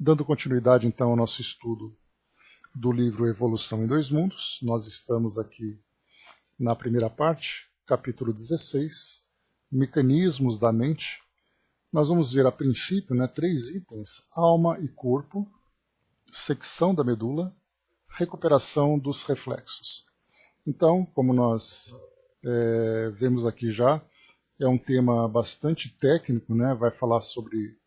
Dando continuidade, então, ao nosso estudo do livro Evolução em Dois Mundos, nós estamos aqui na primeira parte, capítulo 16, Mecanismos da Mente. Nós vamos ver, a princípio, 3 itens: alma e corpo, secção da medula, recuperação dos reflexos. Então, como nós vemos aqui já, é um tema bastante técnico, vai falar sobre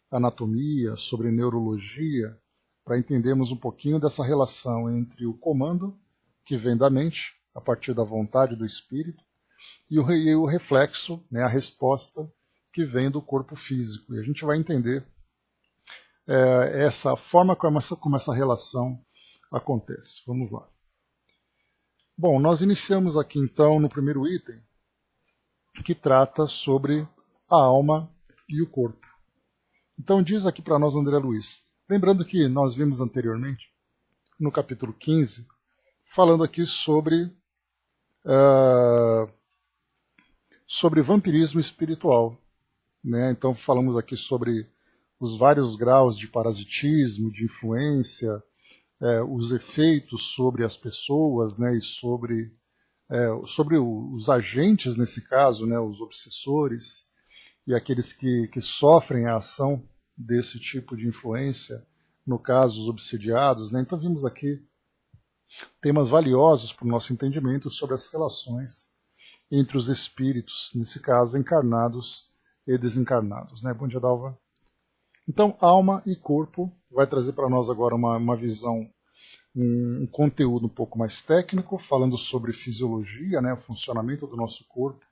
anatomia, sobre neurologia, para entendermos um pouquinho dessa relação entre o comando, que vem da mente, a partir da vontade do espírito, e o reflexo, a resposta, que vem do corpo físico. E a gente vai entender essa forma como essa relação acontece. Vamos lá. Bom, nós iniciamos aqui então no primeiro item, que trata sobre a alma e o corpo. Então diz aqui para nós André Luiz, lembrando que nós vimos anteriormente, no capítulo 15, falando aqui sobre vampirismo espiritual. Então falamos aqui sobre os vários graus de parasitismo, de influência, os efeitos sobre as pessoas, e sobre os agentes, nesse caso, os obsessores, e aqueles que sofrem a ação desse tipo de influência, no caso, os obsidiados. Então vimos aqui temas valiosos para o nosso entendimento sobre as relações entre os espíritos, nesse caso, encarnados e desencarnados. Bom dia, Dalva. Então, alma e corpo vai trazer para nós agora uma visão, um conteúdo um pouco mais técnico, falando sobre fisiologia, o funcionamento do nosso corpo,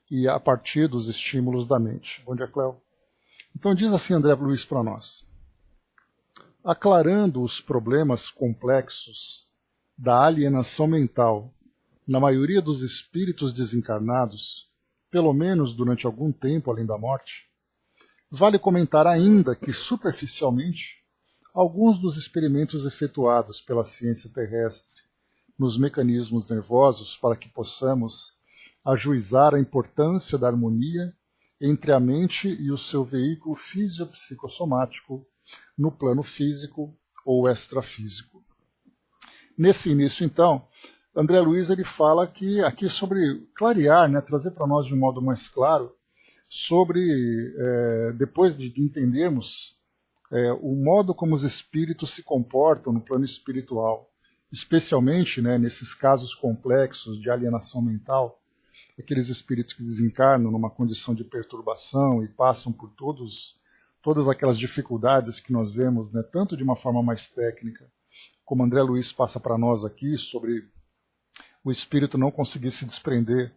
e a partir dos estímulos da mente. Bom dia, Cléo. Então diz assim André Luiz para nós: aclarando os problemas complexos da alienação mental na maioria dos espíritos desencarnados, pelo menos durante algum tempo além da morte, vale comentar ainda que, superficialmente, alguns dos experimentos efetuados pela ciência terrestre nos mecanismos nervosos para que possamos ajuizar a importância da harmonia entre a mente e o seu veículo fisiopsicossomático no plano físico ou extrafísico. Nesse início, então, André Luiz ele fala aqui sobre clarear, trazer para nós de um modo mais claro, sobre, depois de entendermos o modo como os espíritos se comportam no plano espiritual, especialmente nesses casos complexos de alienação mental, aqueles espíritos que desencarnam numa condição de perturbação e passam por todas aquelas dificuldades que nós vemos, tanto de uma forma mais técnica, como André Luiz passa para nós aqui, sobre o espírito não conseguir se desprender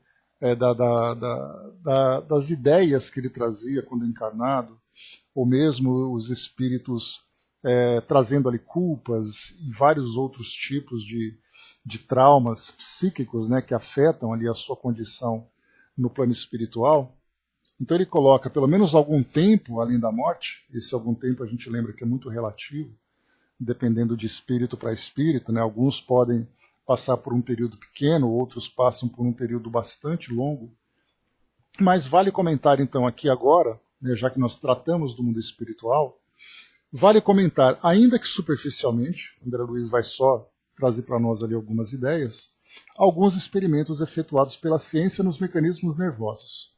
das ideias que ele trazia quando encarnado, ou mesmo os espíritos trazendo ali culpas e vários outros tipos de traumas psíquicos, que afetam ali a sua condição no plano espiritual. Então ele coloca pelo menos algum tempo além da morte. Esse algum tempo a gente lembra que é muito relativo, dependendo de espírito para espírito. Alguns podem passar por um período pequeno, outros passam por um período bastante longo. Mas vale comentar então aqui agora, já que nós tratamos do mundo espiritual, vale comentar, ainda que superficialmente, André Luiz vai só trazer para nós ali algumas ideias, alguns experimentos efetuados pela ciência nos mecanismos nervosos,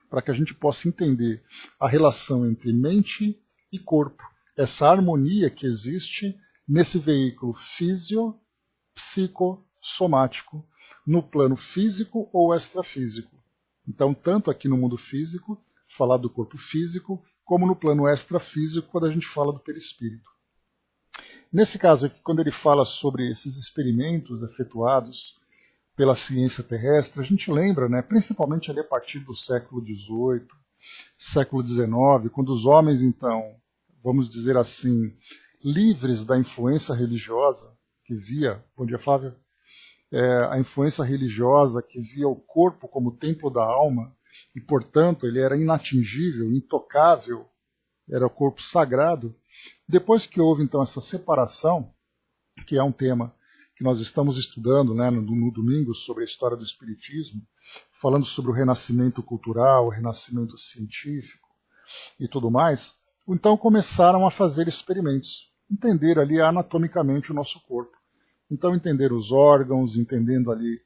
para que a gente possa entender a relação entre mente e corpo, essa harmonia que existe nesse veículo físio-psicossomático, no plano físico ou extrafísico. Então, tanto aqui no mundo físico, falar do corpo físico, como no plano extrafísico, quando a gente fala do perispírito. Nesse caso aqui, quando ele fala sobre esses experimentos efetuados pela ciência terrestre, a gente lembra, principalmente ali a partir do século XVIII, século XIX, quando os homens, então, vamos dizer assim, livres da influência religiosa, que via, bom dia Flávia, a influência religiosa que via o corpo como templo da alma, e portanto ele era inatingível, intocável, era o corpo sagrado. Depois que houve então essa separação, que é um tema que nós estamos estudando no domingo sobre a história do Espiritismo, falando sobre o renascimento cultural, o renascimento científico e tudo mais, então começaram a fazer experimentos, entender ali anatomicamente o nosso corpo. Então entender os órgãos, entendendo ali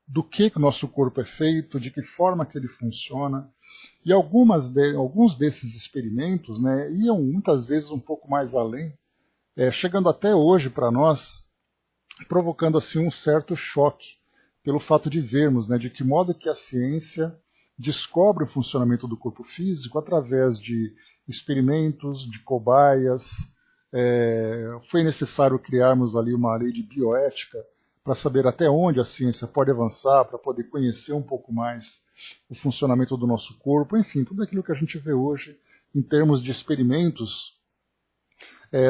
do que o nosso corpo é feito, de que forma que ele funciona. E alguns desses experimentos, né, iam muitas vezes um pouco mais além, chegando até hoje para nós, provocando assim um certo choque, pelo fato de vermos, né, de que modo que a ciência descobre o funcionamento do corpo físico através de experimentos, de cobaias. Foi necessário criarmos ali uma lei de bioética para saber até onde a ciência pode avançar, para poder conhecer um pouco mais o funcionamento do nosso corpo, enfim, tudo aquilo que a gente vê hoje em termos de experimentos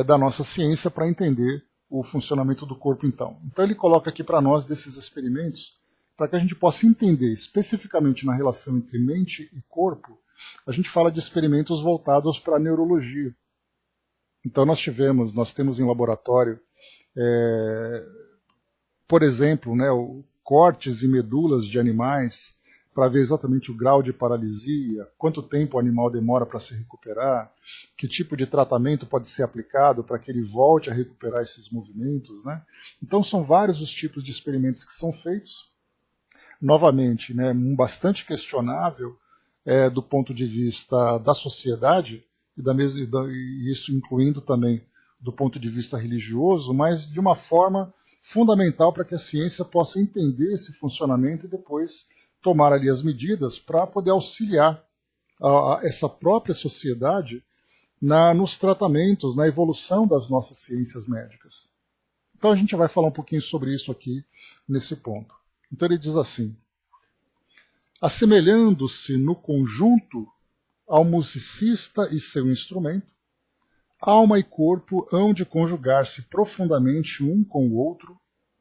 da nossa ciência para entender o funcionamento do corpo então. Então ele coloca aqui para nós desses experimentos, para que a gente possa entender especificamente na relação entre mente e corpo, a gente fala de experimentos voltados para a neurologia. Então nós temos em laboratório, por exemplo, né, cortes e medulas de animais, para ver exatamente o grau de paralisia, quanto tempo o animal demora para se recuperar, que tipo de tratamento pode ser aplicado para que ele volte a recuperar esses movimentos, né? Então são vários os tipos de experimentos que são feitos. Novamente, né, bastante questionável do ponto de vista da sociedade, e isso incluindo também do ponto de vista religioso, mas de uma forma fundamental para que a ciência possa entender esse funcionamento e depois tomar ali as medidas para poder auxiliar essa própria sociedade nos tratamentos, na evolução das nossas ciências médicas. Então a gente vai falar um pouquinho sobre isso aqui nesse ponto. Então ele diz assim: assemelhando-se no conjunto ao musicista e seu instrumento, alma e corpo hão de conjugar-se profundamente um com o outro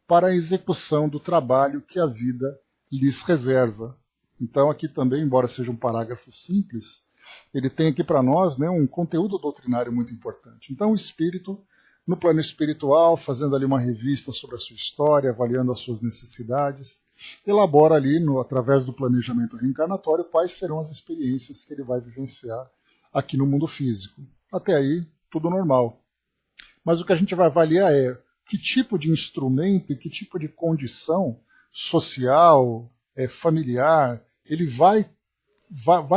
para a execução do trabalho que a vida lhes reserva. Então aqui também, embora seja um parágrafo simples, ele tem aqui para nós, né, um conteúdo doutrinário muito importante. Então o espírito, no plano espiritual, fazendo ali uma revista sobre a sua história, avaliando as suas necessidades, elabora ali, através do planejamento reencarnatório, quais serão as experiências que ele vai vivenciar aqui no mundo físico. Até aí, tudo normal. Mas o que a gente vai avaliar é que tipo de instrumento e que tipo de condição social, familiar, ele vai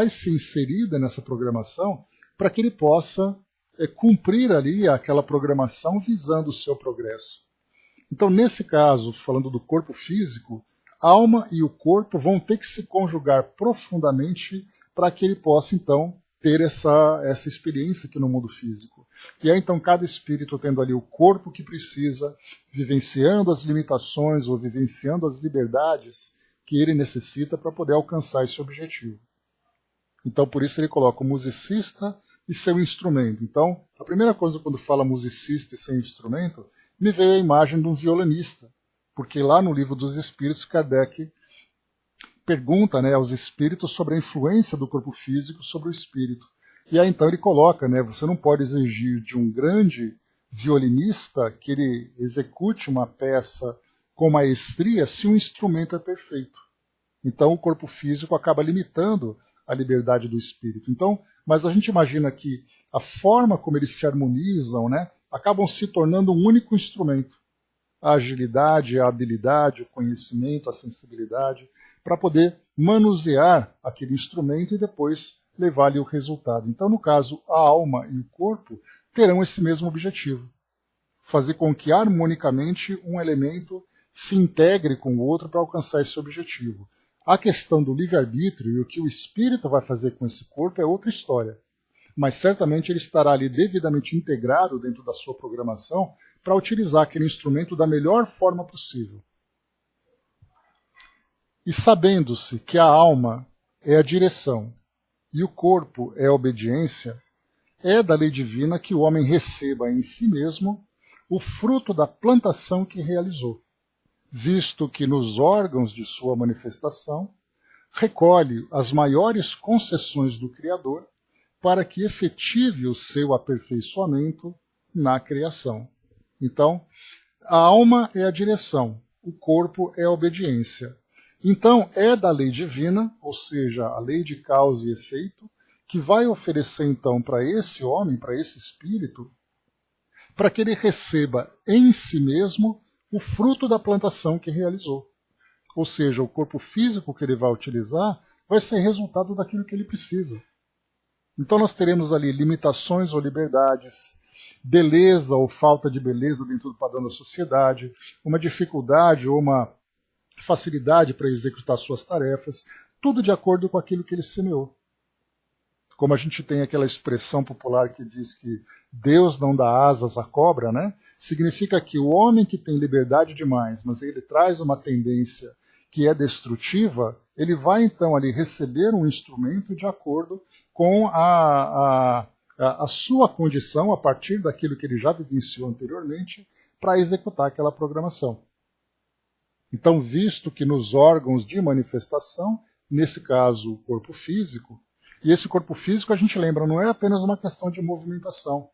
ser inserida nessa programação para que ele possa cumprir ali aquela programação visando o seu progresso. Então, nesse caso, falando do corpo físico, a alma e o corpo vão ter que se conjugar profundamente para que ele possa, então, ter essa experiência aqui no mundo físico. E aí, então, cada espírito tendo ali o corpo que precisa, vivenciando as limitações ou vivenciando as liberdades que ele necessita para poder alcançar esse objetivo. Então, por isso ele coloca o musicista e seu instrumento. Então, a primeira coisa quando fala musicista e seu instrumento, me veio a imagem de um violinista. Porque lá no Livro dos Espíritos, Kardec pergunta, né, aos espíritos sobre a influência do corpo físico sobre o espírito. E aí então ele coloca, né, você não pode exigir de um grande violinista que ele execute uma peça com maestria se o instrumento é perfeito. Então o corpo físico acaba limitando a liberdade do espírito. Então, mas a gente imagina que a forma como eles se harmonizam, né, acabam se tornando um único instrumento. A agilidade, a habilidade, o conhecimento, a sensibilidade, para poder manusear aquele instrumento e depois levar-lhe o resultado. Então, no caso, a alma e o corpo terão esse mesmo objetivo. Fazer com que harmonicamente um elemento se integre com o outro para alcançar esse objetivo. A questão do livre-arbítrio e o que o espírito vai fazer com esse corpo é outra história. Mas certamente ele estará ali devidamente integrado dentro da sua programação para utilizar aquele instrumento da melhor forma possível. E sabendo-se que a alma é a direção e o corpo é a obediência, é da lei divina que o homem receba em si mesmo o fruto da plantação que realizou, visto que nos órgãos de sua manifestação recolhe as maiores concessões do Criador para que efetive o seu aperfeiçoamento na criação. Então, a alma é a direção, o corpo é a obediência. Então, é da lei divina, ou seja, a lei de causa e efeito, que vai oferecer então para esse homem, para esse espírito, para que ele receba em si mesmo o fruto da plantação que realizou. Ou seja, o corpo físico que ele vai utilizar vai ser resultado daquilo que ele precisa. Então nós teremos ali limitações ou liberdades, beleza ou falta de beleza dentro do padrão da sociedade, uma dificuldade ou uma facilidade para executar suas tarefas, tudo de acordo com aquilo que ele semeou. Como a gente tem aquela expressão popular que diz que Deus não dá asas à cobra, né? Significa que o homem que tem liberdade demais, mas ele traz uma tendência que é destrutiva, ele vai então ali receber um instrumento de acordo com a sua condição, a partir daquilo que ele já vivenciou anteriormente, para executar aquela programação. Então, visto que nos órgãos de manifestação, nesse caso o corpo físico, e esse corpo físico, a gente lembra, não é apenas uma questão de movimentação,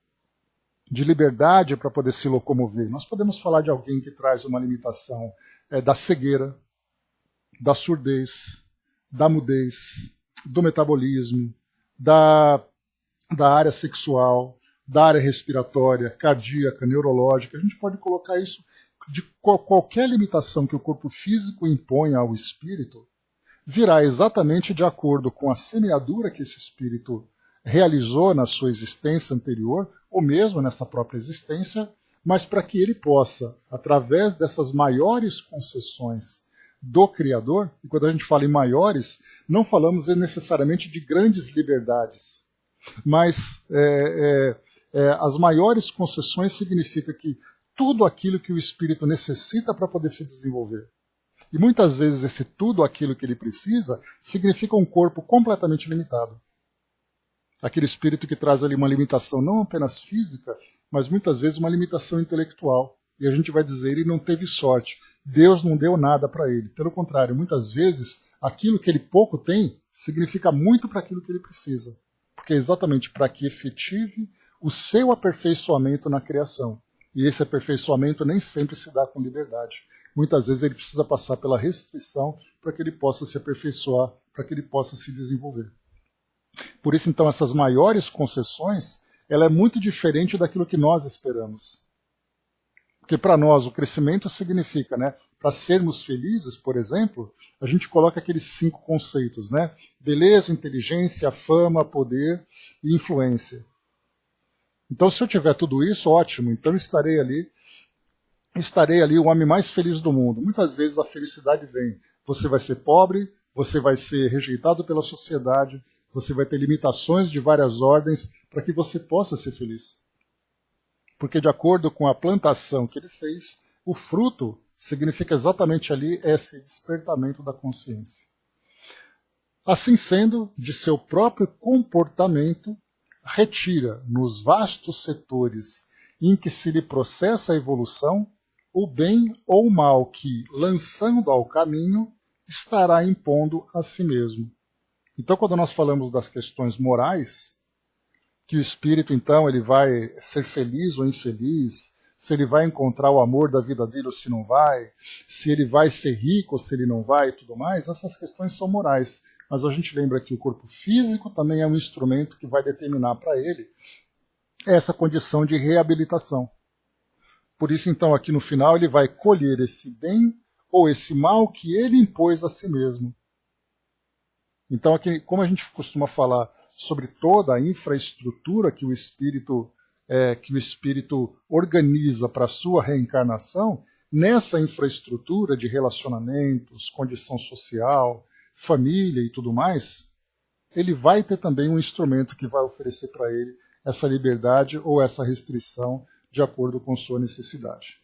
de liberdade para poder se locomover. Nós podemos falar de alguém que traz uma limitação da cegueira, da surdez, da mudez, do metabolismo, da área sexual, da área respiratória, cardíaca, neurológica. A gente pode colocar isso de qualquer limitação que o corpo físico impõe ao espírito, virá exatamente de acordo com a semeadura que esse espírito realizou na sua existência anterior, ou mesmo nessa própria existência, mas para que ele possa, através dessas maiores concessões do Criador, e quando a gente fala em maiores, não falamos necessariamente de grandes liberdades, mas as maiores concessões significa que tudo aquilo que o espírito necessita para poder se desenvolver. E muitas vezes esse tudo aquilo que ele precisa significa um corpo completamente limitado. Aquele espírito que traz ali uma limitação não apenas física, mas muitas vezes uma limitação intelectual. E a gente vai dizer, ele não teve sorte. Deus não deu nada para ele. Pelo contrário, muitas vezes aquilo que ele pouco tem significa muito para aquilo que ele precisa. Porque é exatamente para que efetive o seu aperfeiçoamento na criação. E esse aperfeiçoamento nem sempre se dá com liberdade. Muitas vezes ele precisa passar pela restrição para que ele possa se aperfeiçoar, para que ele possa se desenvolver. Por isso, então, essas maiores concessões, ela é muito diferente daquilo que nós esperamos. Porque para nós o crescimento significa, né, para sermos felizes, por exemplo, a gente coloca aqueles 5 conceitos, né? Beleza, inteligência, fama, poder e influência. Então, se eu tiver tudo isso, ótimo, então estarei ali o homem mais feliz do mundo. Muitas vezes a felicidade vem. Você vai ser pobre, você vai ser rejeitado pela sociedade, você vai ter limitações de várias ordens para que você possa ser feliz. Porque de acordo com a plantação que ele fez, o fruto significa exatamente ali esse despertamento da consciência. Assim sendo, de seu próprio comportamento, retira nos vastos setores em que se lhe processa a evolução, o bem ou o mal que, lançando ao caminho, estará impondo a si mesmo. Então, quando nós falamos das questões morais, que o espírito, então, ele vai ser feliz ou infeliz, se ele vai encontrar o amor da vida dele ou se não vai, se ele vai ser rico ou se ele não vai e tudo mais, essas questões são morais. Mas a gente lembra que o corpo físico também é um instrumento que vai determinar para ele essa condição de reabilitação. Por isso, então, aqui no final, ele vai colher esse bem ou esse mal que ele impôs a si mesmo. Então, aqui, como a gente costuma falar sobre toda a infraestrutura que o espírito organiza para a sua reencarnação, nessa infraestrutura de relacionamentos, condição social, família e tudo mais, ele vai ter também um instrumento que vai oferecer para ele essa liberdade ou essa restrição de acordo com sua necessidade.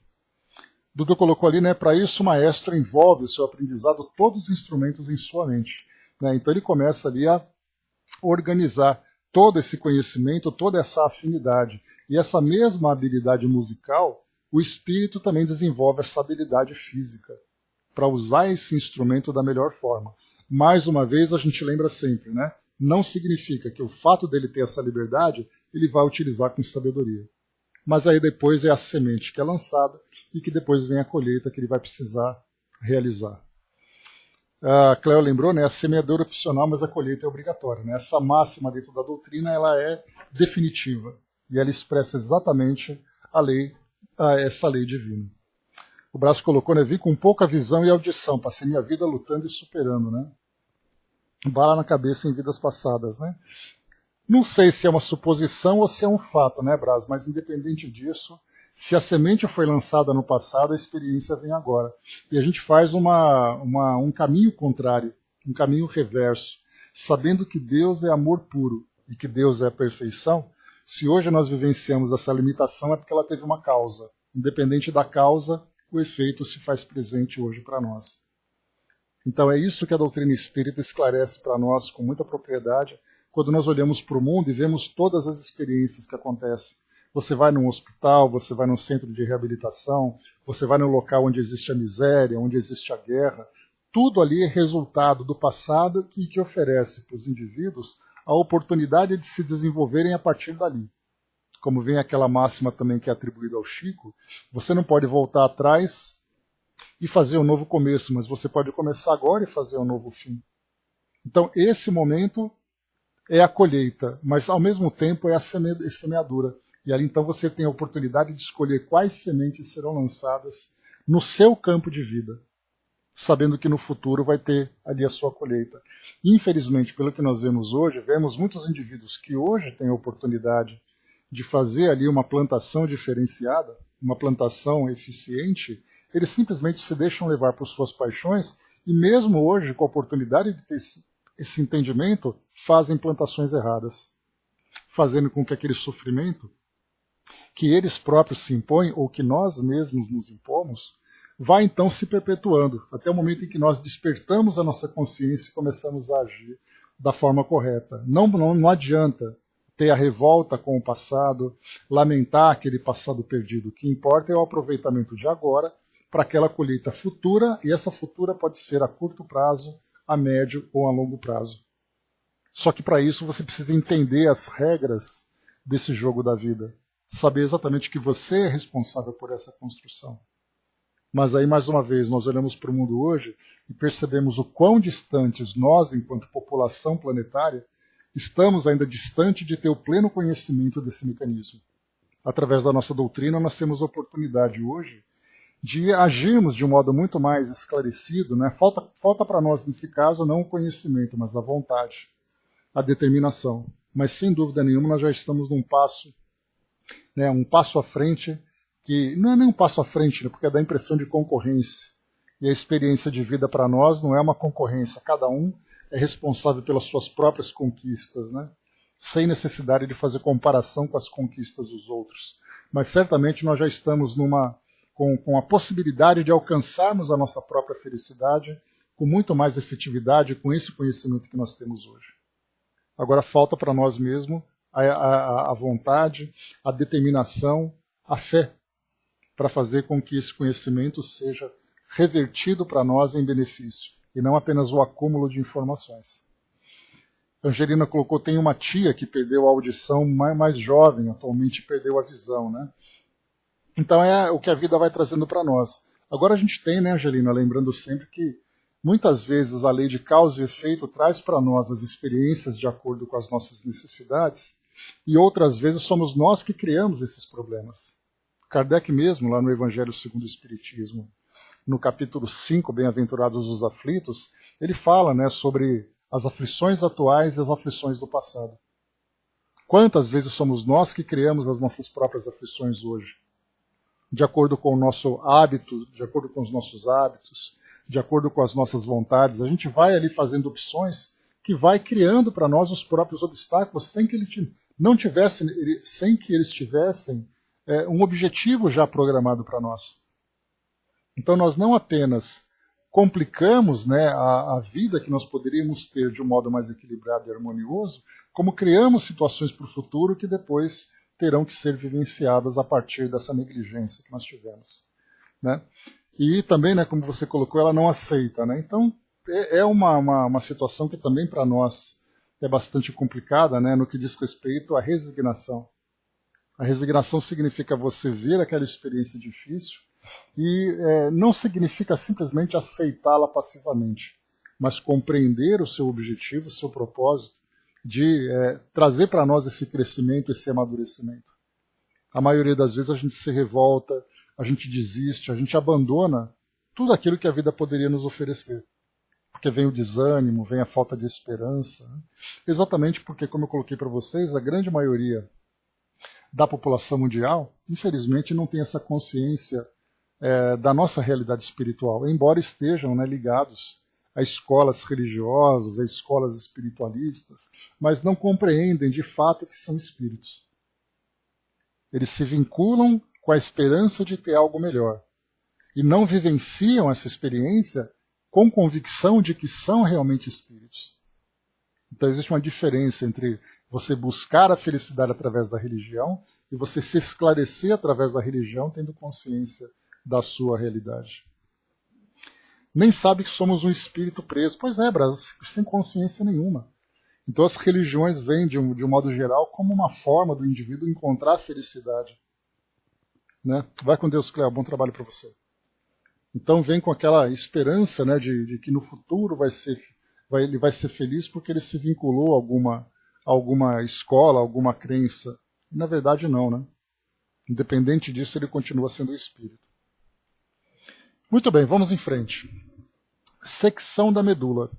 Dudu colocou ali, né, para isso o maestro envolve o seu aprendizado todos os instrumentos em sua mente. Né? Então ele começa ali a organizar todo esse conhecimento, toda essa afinidade. E essa mesma habilidade musical, o espírito também desenvolve essa habilidade física, para usar esse instrumento da melhor forma. Mais uma vez, a gente lembra sempre, né? Não significa que o fato dele ter essa liberdade, ele vai utilizar com sabedoria. Mas aí depois é a semente que é lançada e que depois vem a colheita que ele vai precisar realizar. A Cleo lembrou, né, a semeadura é opcional, mas a colheita é obrigatória. Né? Essa máxima dentro da doutrina ela é definitiva e ela expressa exatamente essa lei divina. O Braço colocou, né, vi com pouca visão e audição, passei minha vida lutando e superando, né? Bala na cabeça em vidas passadas, né? Não sei se é uma suposição ou se é um fato, né, Braz? Mas independente disso, se a semente foi lançada no passado, a experiência vem agora. E a gente faz um caminho contrário, um caminho reverso, sabendo que Deus é amor puro e que Deus é a perfeição. Se hoje nós vivenciamos essa limitação, é porque ela teve uma causa. Independente da causa, o efeito se faz presente hoje para nós. Então é isso que a doutrina espírita esclarece para nós com muita propriedade, quando nós olhamos para o mundo e vemos todas as experiências que acontecem. Você vai num hospital, você vai num centro de reabilitação, você vai num local onde existe a miséria, onde existe a guerra. Tudo ali é resultado do passado que oferece para os indivíduos a oportunidade de se desenvolverem a partir dali. Como vem aquela máxima também que é atribuída ao Chico, você não pode voltar atrás e fazer um novo começo, mas você pode começar agora e fazer um novo fim. Então, esse momento é a colheita, mas ao mesmo tempo é a semeadura. E ali então você tem a oportunidade de escolher quais sementes serão lançadas no seu campo de vida, sabendo que no futuro vai ter ali a sua colheita. Infelizmente, pelo que nós vemos hoje, vemos muitos indivíduos que hoje têm a oportunidade de fazer ali uma plantação diferenciada, uma plantação eficiente, eles simplesmente se deixam levar por suas paixões e mesmo hoje, com a oportunidade de ter esse entendimento, fazem plantações erradas, fazendo com que aquele sofrimento que eles próprios se impõem ou que nós mesmos nos impomos, vai então se perpetuando, até o momento em que nós despertamos a nossa consciência e começamos a agir da forma correta. Não adianta ter a revolta com o passado, lamentar aquele passado perdido. O que importa é o aproveitamento de agora para aquela colheita futura, e essa futura pode ser a curto prazo, a médio ou a longo prazo. Só que para isso você precisa entender as regras desse jogo da vida, saber exatamente que você é responsável por essa construção. Mas aí, mais uma vez, nós olhamos para o mundo hoje e percebemos o quão distantes nós, enquanto população planetária, estamos ainda distante de ter o pleno conhecimento desse mecanismo. Através da nossa doutrina, nós temos a oportunidade hoje de agirmos de um modo muito mais esclarecido. Né? Falta para nós, nesse caso, não o conhecimento, mas a vontade, a determinação. Mas, sem dúvida nenhuma, nós já estamos num passo, né, um passo à frente, que não é nem um passo à frente, né, porque dá a impressão de concorrência. E a experiência de vida para nós não é uma concorrência. Cada um é responsável pelas suas próprias conquistas, né? Sem necessidade de fazer comparação com as conquistas dos outros. Mas certamente nós já estamos com a possibilidade de alcançarmos a nossa própria felicidade com muito mais efetividade com esse conhecimento que nós temos hoje. Agora falta para nós mesmos a vontade, a determinação, a fé, para fazer com que esse conhecimento seja revertido para nós em benefício, e não apenas o acúmulo de informações. Angelina colocou, tem uma tia que perdeu a audição mais jovem, atualmente perdeu a visão, né? Então é o que a vida vai trazendo para nós. Agora a gente tem, né, Angelina, lembrando sempre que muitas vezes a lei de causa e efeito traz para nós as experiências de acordo com as nossas necessidades, e outras vezes somos nós que criamos esses problemas. Kardec mesmo, lá no Evangelho segundo o Espiritismo, no capítulo 5, Bem-aventurados os aflitos, ele fala, né, sobre as aflições atuais e as aflições do passado. Quantas vezes somos nós que criamos as nossas próprias aflições hoje? De acordo com o nosso hábito, de acordo com os nossos hábitos, de acordo com as nossas vontades, a gente vai ali fazendo opções que vai criando para nós os próprios obstáculos sem que eles tivessem um objetivo já programado para nós. Então nós não apenas complicamos, né, a vida que nós poderíamos ter de um modo mais equilibrado e harmonioso, como criamos situações para o futuro que depois terão que ser vivenciadas a partir dessa negligência que nós tivemos. Né? E também, né, como você colocou, ela não aceita. Né? Então é uma situação que também para nós é bastante complicada, né, no que diz respeito à resignação. A resignação significa você ver aquela experiência difícil e não significa simplesmente aceitá-la passivamente, mas compreender o seu objetivo, o seu propósito, de trazer para nós esse crescimento, esse amadurecimento. A maioria das vezes a gente se revolta, a gente desiste, a gente abandona tudo aquilo que a vida poderia nos oferecer. Porque vem o desânimo, vem a falta de esperança. Né? Exatamente porque, como eu coloquei para vocês, a grande maioria da população mundial, infelizmente, não tem essa consciência da nossa realidade espiritual, embora estejam, né, ligados a escolas religiosas, a escolas espiritualistas, mas não compreendem de fato que são espíritos. Eles se vinculam com a esperança de ter algo melhor e não vivenciam essa experiência com convicção de que são realmente espíritos. Então existe uma diferença entre você buscar a felicidade através da religião e você se esclarecer através da religião tendo consciência da sua realidade. Nem sabe que somos um espírito preso. Pois é, Brasil, sem consciência nenhuma. Então as religiões vêm, de um modo geral, como uma forma do indivíduo encontrar a felicidade. Né? Vai com Deus, Cléo. Bom trabalho para você. Então vem com aquela esperança, né, de que no futuro ele vai ser feliz porque ele se vinculou a alguma escola, alguma crença. E, na verdade não, né? Independente disso, ele continua sendo espírito. Muito bem, vamos em frente. Secção da medula.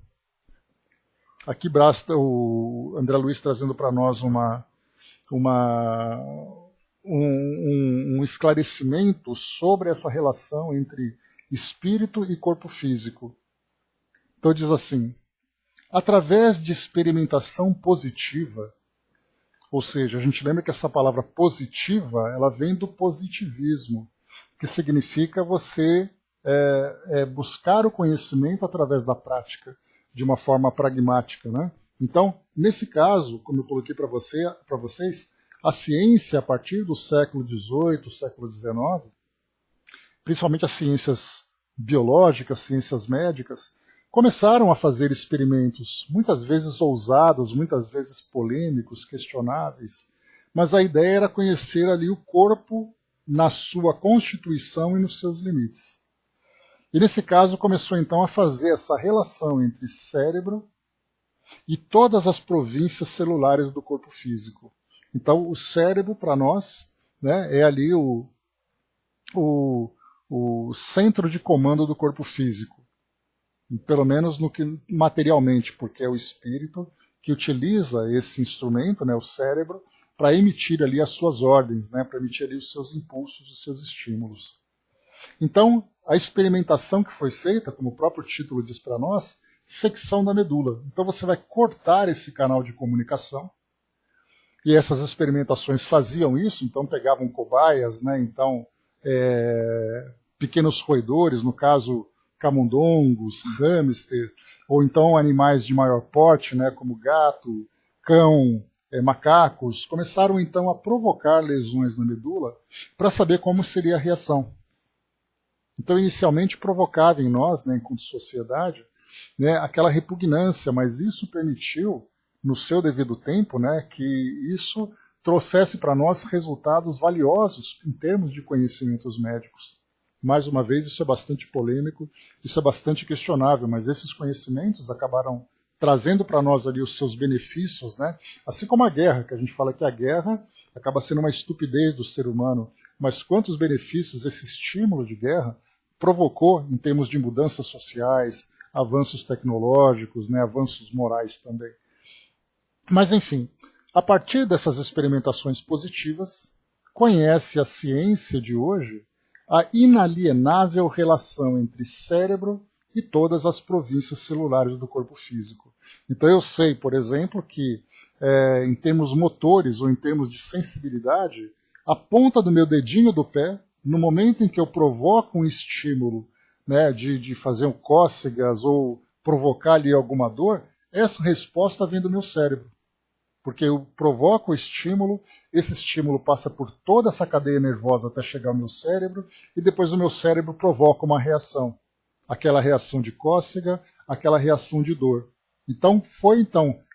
Aqui basta o André Luiz trazendo para nós um esclarecimento sobre essa relação entre espírito e corpo físico. Então diz assim, através de experimentação positiva, ou seja, a gente lembra que essa palavra positiva, ela vem do positivismo, que significa você buscar o conhecimento através da prática, de uma forma pragmática. Né? Então, nesse caso, como eu coloquei para vocês, a ciência, a partir do século XVIII, século XIX, principalmente as ciências biológicas, ciências médicas, começaram a fazer experimentos, muitas vezes ousados, muitas vezes polêmicos, questionáveis, mas a ideia era conhecer ali o corpo na sua constituição e nos seus limites. E nesse caso começou então a fazer essa relação entre cérebro e todas as províncias celulares do corpo físico. Então o cérebro para nós, né, é ali o centro de comando do corpo físico. Pelo menos no que materialmente, porque é o espírito que utiliza esse instrumento, né, o cérebro, para emitir ali as suas ordens, né, para emitir ali os seus impulsos, os seus estímulos. Então, a experimentação que foi feita, como o próprio título diz para nós, secção da medula. Então você vai cortar esse canal de comunicação, e essas experimentações faziam isso, então pegavam cobaias, né, então pequenos roedores, no caso camundongos, hamster, ou então animais de maior porte, né, como gato, cão, macacos, começaram então a provocar lesões na medula para saber como seria a reação. Então, inicialmente, provocava em nós, né, enquanto sociedade, né, aquela repugnância, mas isso permitiu, no seu devido tempo, né, que isso trouxesse para nós resultados valiosos em termos de conhecimentos médicos. Mais uma vez, isso é bastante polêmico, isso é bastante questionável, mas esses conhecimentos acabaram trazendo para nós ali os seus benefícios, né? Assim como a guerra, que a gente fala que a guerra acaba sendo uma estupidez do ser humano, mas quantos benefícios esse estímulo de guerra provocou em termos de mudanças sociais, avanços tecnológicos, né, avanços morais também. Mas, enfim, a partir dessas experimentações positivas, conhece a ciência de hoje a inalienável relação entre cérebro e todas as províncias celulares do corpo físico. Então eu sei, por exemplo, que em termos motores ou em termos de sensibilidade, a ponta do meu dedinho do pé, no momento em que eu provoco um estímulo, né, de fazer cócegas ou provocar ali alguma dor, essa resposta vem do meu cérebro. Porque eu provoco o estímulo, esse estímulo passa por toda essa cadeia nervosa até chegar ao meu cérebro, e depois o meu cérebro provoca uma reação. Aquela reação de cócega, aquela reação de dor. Então, foi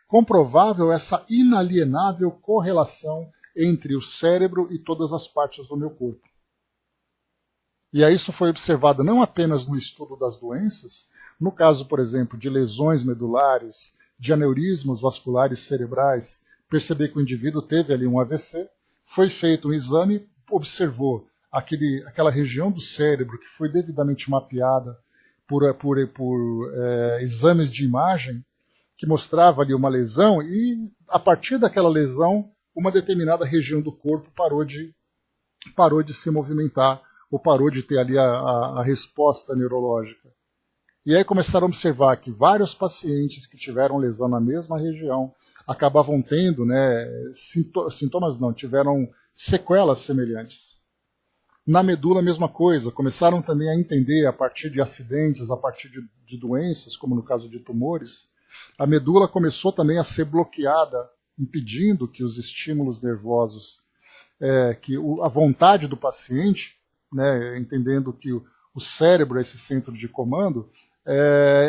comprovável essa inalienável correlação entre o cérebro e todas as partes do meu corpo. E aí isso foi observado não apenas no estudo das doenças, No caso, por exemplo, de lesões medulares, de aneurismos vasculares cerebrais, perceber que o indivíduo teve ali um AVC, foi feito um exame, observou aquela região do cérebro que foi devidamente mapeada por exames de imagem, que mostrava ali uma lesão, e a partir daquela lesão, uma determinada região do corpo parou de se movimentar, ou parou de ter ali a resposta neurológica. E aí começaram a observar que vários pacientes que tiveram lesão na mesma região acabavam tendo, sintomas não, tiveram sequelas semelhantes. Na medula, a mesma coisa, começaram também a entender, a partir de acidentes, a partir de doenças, como no caso de tumores, a medula começou também a ser bloqueada, impedindo que os estímulos nervosos, a vontade do paciente, entendendo que o cérebro é esse centro de comando,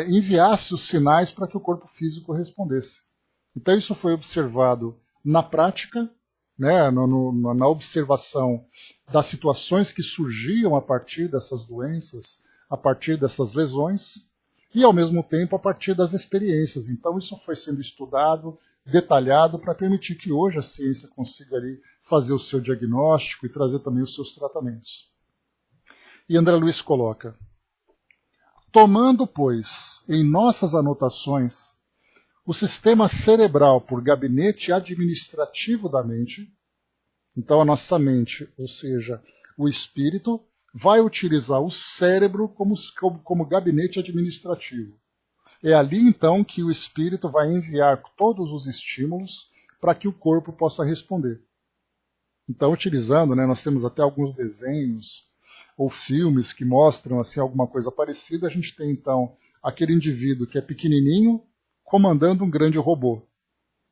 enviasse os sinais para que o corpo físico respondesse. Então isso foi observado na prática, na observação das situações que surgiam a partir dessas doenças, a partir dessas lesões, e ao mesmo tempo a partir das experiências. Então isso foi sendo estudado, detalhado, para permitir que hoje a ciência consiga ali fazer o seu diagnóstico e trazer também os seus tratamentos. E André Luiz coloca: tomando, pois, em nossas anotações o sistema cerebral por gabinete administrativo da mente, então a nossa mente, ou seja, o espírito, vai utilizar o cérebro como gabinete administrativo. É ali, então, que o espírito vai enviar todos os estímulos para que o corpo possa responder. Então, utilizando, nós temos até alguns desenhos ou filmes que mostram assim, alguma coisa parecida, a gente tem, então, aquele indivíduo que é pequenininho comandando um grande robô.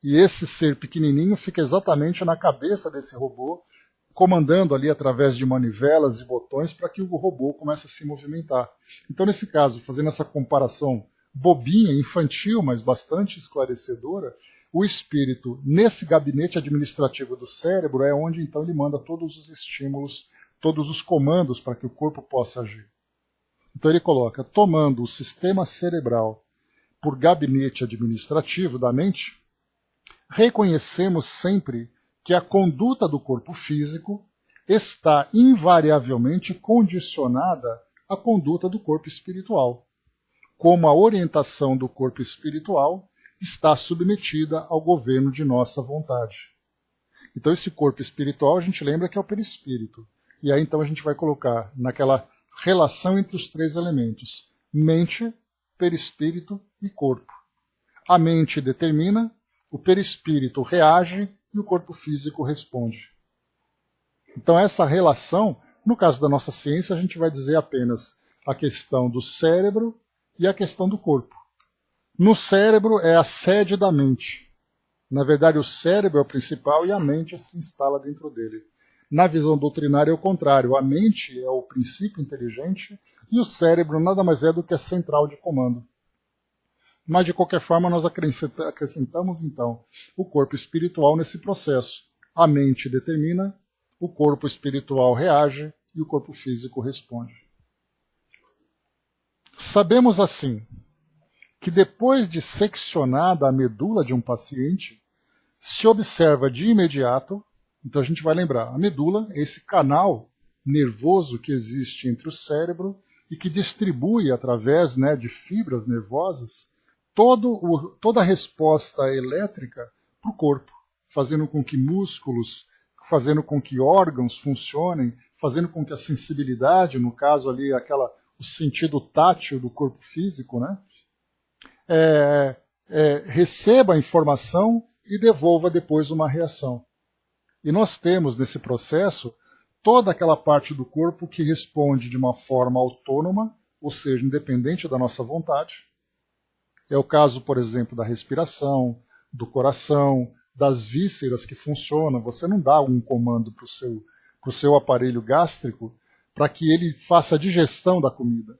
E esse ser pequenininho fica exatamente na cabeça desse robô, comandando ali através de manivelas e botões para que o robô comece a se movimentar. Então, nesse caso, fazendo essa comparação bobinha, infantil, mas bastante esclarecedora, o espírito, nesse gabinete administrativo do cérebro, é onde então ele manda todos os estímulos, todos os comandos para que o corpo possa agir. Então ele coloca: tomando o sistema cerebral por gabinete administrativo da mente, reconhecemos sempre que a conduta do corpo físico está invariavelmente condicionada à conduta do corpo espiritual, como a orientação do corpo espiritual está submetida ao governo de nossa vontade. Então esse corpo espiritual a gente lembra que é o perispírito. E aí então a gente vai colocar naquela relação entre os três elementos: mente, perispírito e corpo. A mente determina, o perispírito reage e o corpo físico responde. Então essa relação, no caso da nossa ciência, a gente vai dizer apenas a questão do cérebro e a questão do corpo. No cérebro é a sede da mente. Na verdade, o cérebro é o principal e a mente se instala dentro dele. Na visão doutrinária é o contrário. A mente é o princípio inteligente e o cérebro nada mais é do que a central de comando. Mas, de qualquer forma, nós acrescentamos, então, o corpo espiritual nesse processo. A mente determina, o corpo espiritual reage e o corpo físico responde. Sabemos, assim, que depois de seccionada a medula de um paciente, se observa de imediato, então a gente vai lembrar, a medula é esse canal nervoso que existe entre o cérebro e que distribui através de fibras nervosas toda a resposta elétrica para o corpo, fazendo com que músculos, fazendo com que órgãos funcionem, fazendo com que a sensibilidade, no caso ali, o sentido tátil do corpo físico, receba a informação e devolva depois uma reação. E nós temos nesse processo toda aquela parte do corpo que responde de uma forma autônoma, ou seja, independente da nossa vontade. É o caso, por exemplo, da respiração, do coração, das vísceras que funcionam. Você não dá um comando para o seu aparelho gástrico para que ele faça a digestão da comida.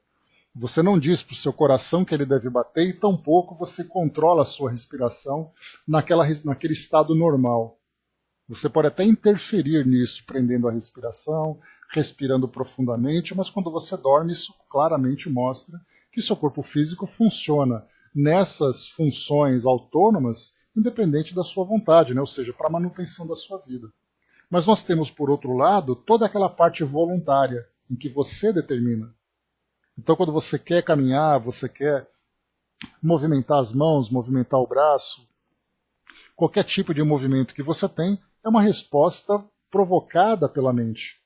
Você não diz para o seu coração que ele deve bater e tampouco você controla a sua respiração naquele estado normal. Você pode até interferir nisso, prendendo a respiração, respirando profundamente, mas quando você dorme, isso claramente mostra que seu corpo físico funciona nessas funções autônomas, independente da sua vontade, né? Ou seja, para a manutenção da sua vida. Mas nós temos, por outro lado, toda aquela parte voluntária, em que você determina. Então, quando você quer caminhar, você quer movimentar as mãos, movimentar o braço, qualquer tipo de movimento que você tem, é uma resposta provocada pela mente.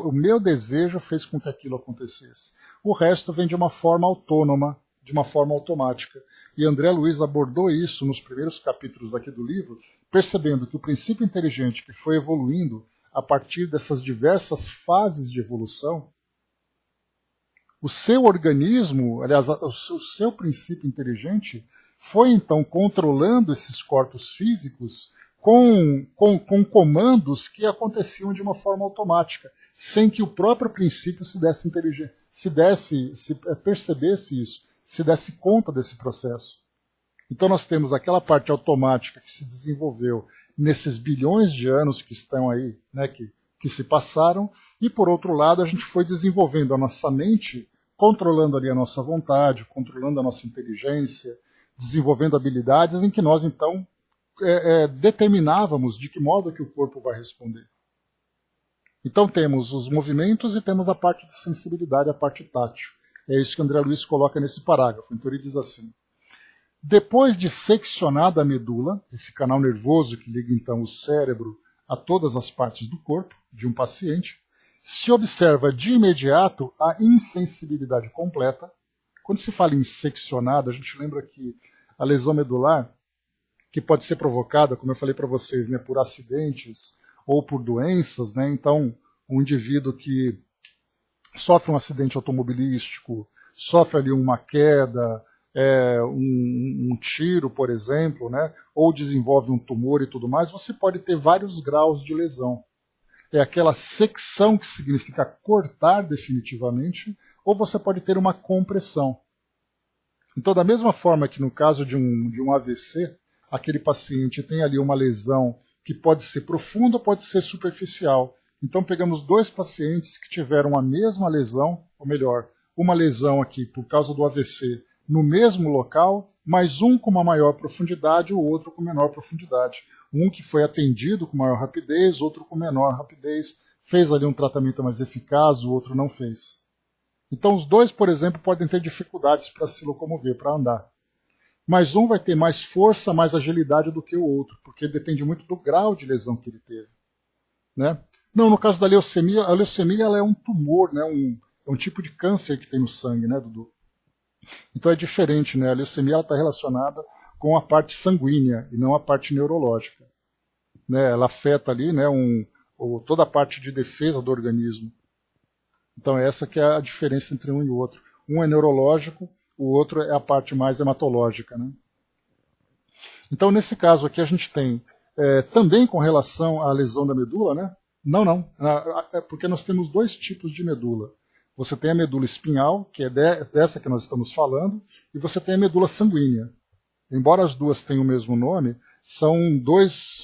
O meu desejo fez com que aquilo acontecesse. O resto vem de uma forma autônoma, de uma forma automática. E André Luiz abordou isso nos primeiros capítulos aqui do livro, percebendo que o princípio inteligente que foi evoluindo a partir dessas diversas fases de evolução, o seu organismo, aliás, o seu princípio inteligente, foi então controlando esses corpos físicos com comandos que aconteciam de uma forma automática, sem que o próprio princípio se percebesse isso, se desse conta desse processo. Então nós temos aquela parte automática que se desenvolveu nesses bilhões de anos que estão aí, né, que se passaram, e por outro lado a gente foi desenvolvendo a nossa mente, controlando ali a nossa vontade, controlando a nossa inteligência, desenvolvendo habilidades em que nós então determinávamos de que modo que o corpo vai responder. Então temos os movimentos e temos a parte de sensibilidade, a parte tátil. É isso que André Luiz coloca nesse parágrafo. Então ele diz assim: depois de seccionada a medula, esse canal nervoso que liga então o cérebro a todas as partes do corpo de um paciente, se observa de imediato a insensibilidade completa. Quando se fala em seccionada, a gente lembra que a lesão medular, que pode ser provocada, como eu falei para vocês, né, por acidentes ou por doenças, né? Então, um indivíduo que sofre um acidente automobilístico, sofre ali uma queda, um tiro, por exemplo, né? Ou desenvolve um tumor e tudo mais, você pode ter vários graus de lesão. É aquela secção que significa cortar definitivamente, ou você pode ter uma compressão. Então, da mesma forma que no caso de um AVC, aquele paciente tem ali uma lesão que pode ser profunda ou pode ser superficial. Então, pegamos dois pacientes que tiveram a mesma lesão, ou melhor, uma lesão aqui por causa do AVC no mesmo local, mas um com uma maior profundidade e o outro com menor profundidade. Um que foi atendido com maior rapidez, outro com menor rapidez, fez ali um tratamento mais eficaz, o outro não fez. Então, os dois, por exemplo, podem ter dificuldades para se locomover, para andar. Mas um vai ter mais força, mais agilidade do que o outro, porque depende muito do grau de lesão que ele teve. Né? Não, no caso da leucemia, a leucemia ela é um tumor, né? É um tipo de câncer que tem no sangue, né, Dudu? Então é diferente, né? A leucemia está relacionada com a parte sanguínea e não a parte neurológica. Né? Ela afeta ali, né, toda a parte de defesa do organismo. Então essa que é a diferença entre um e o outro. Um é neurológico, o outro é a parte mais hematológica. Né? Então nesse caso aqui a gente tem, também com relação à lesão da medula, né? Não, é porque nós temos dois tipos de medula. Você tem a medula espinhal, que é dessa que nós estamos falando, e você tem a medula sanguínea. Embora as duas tenham o mesmo nome, são dois,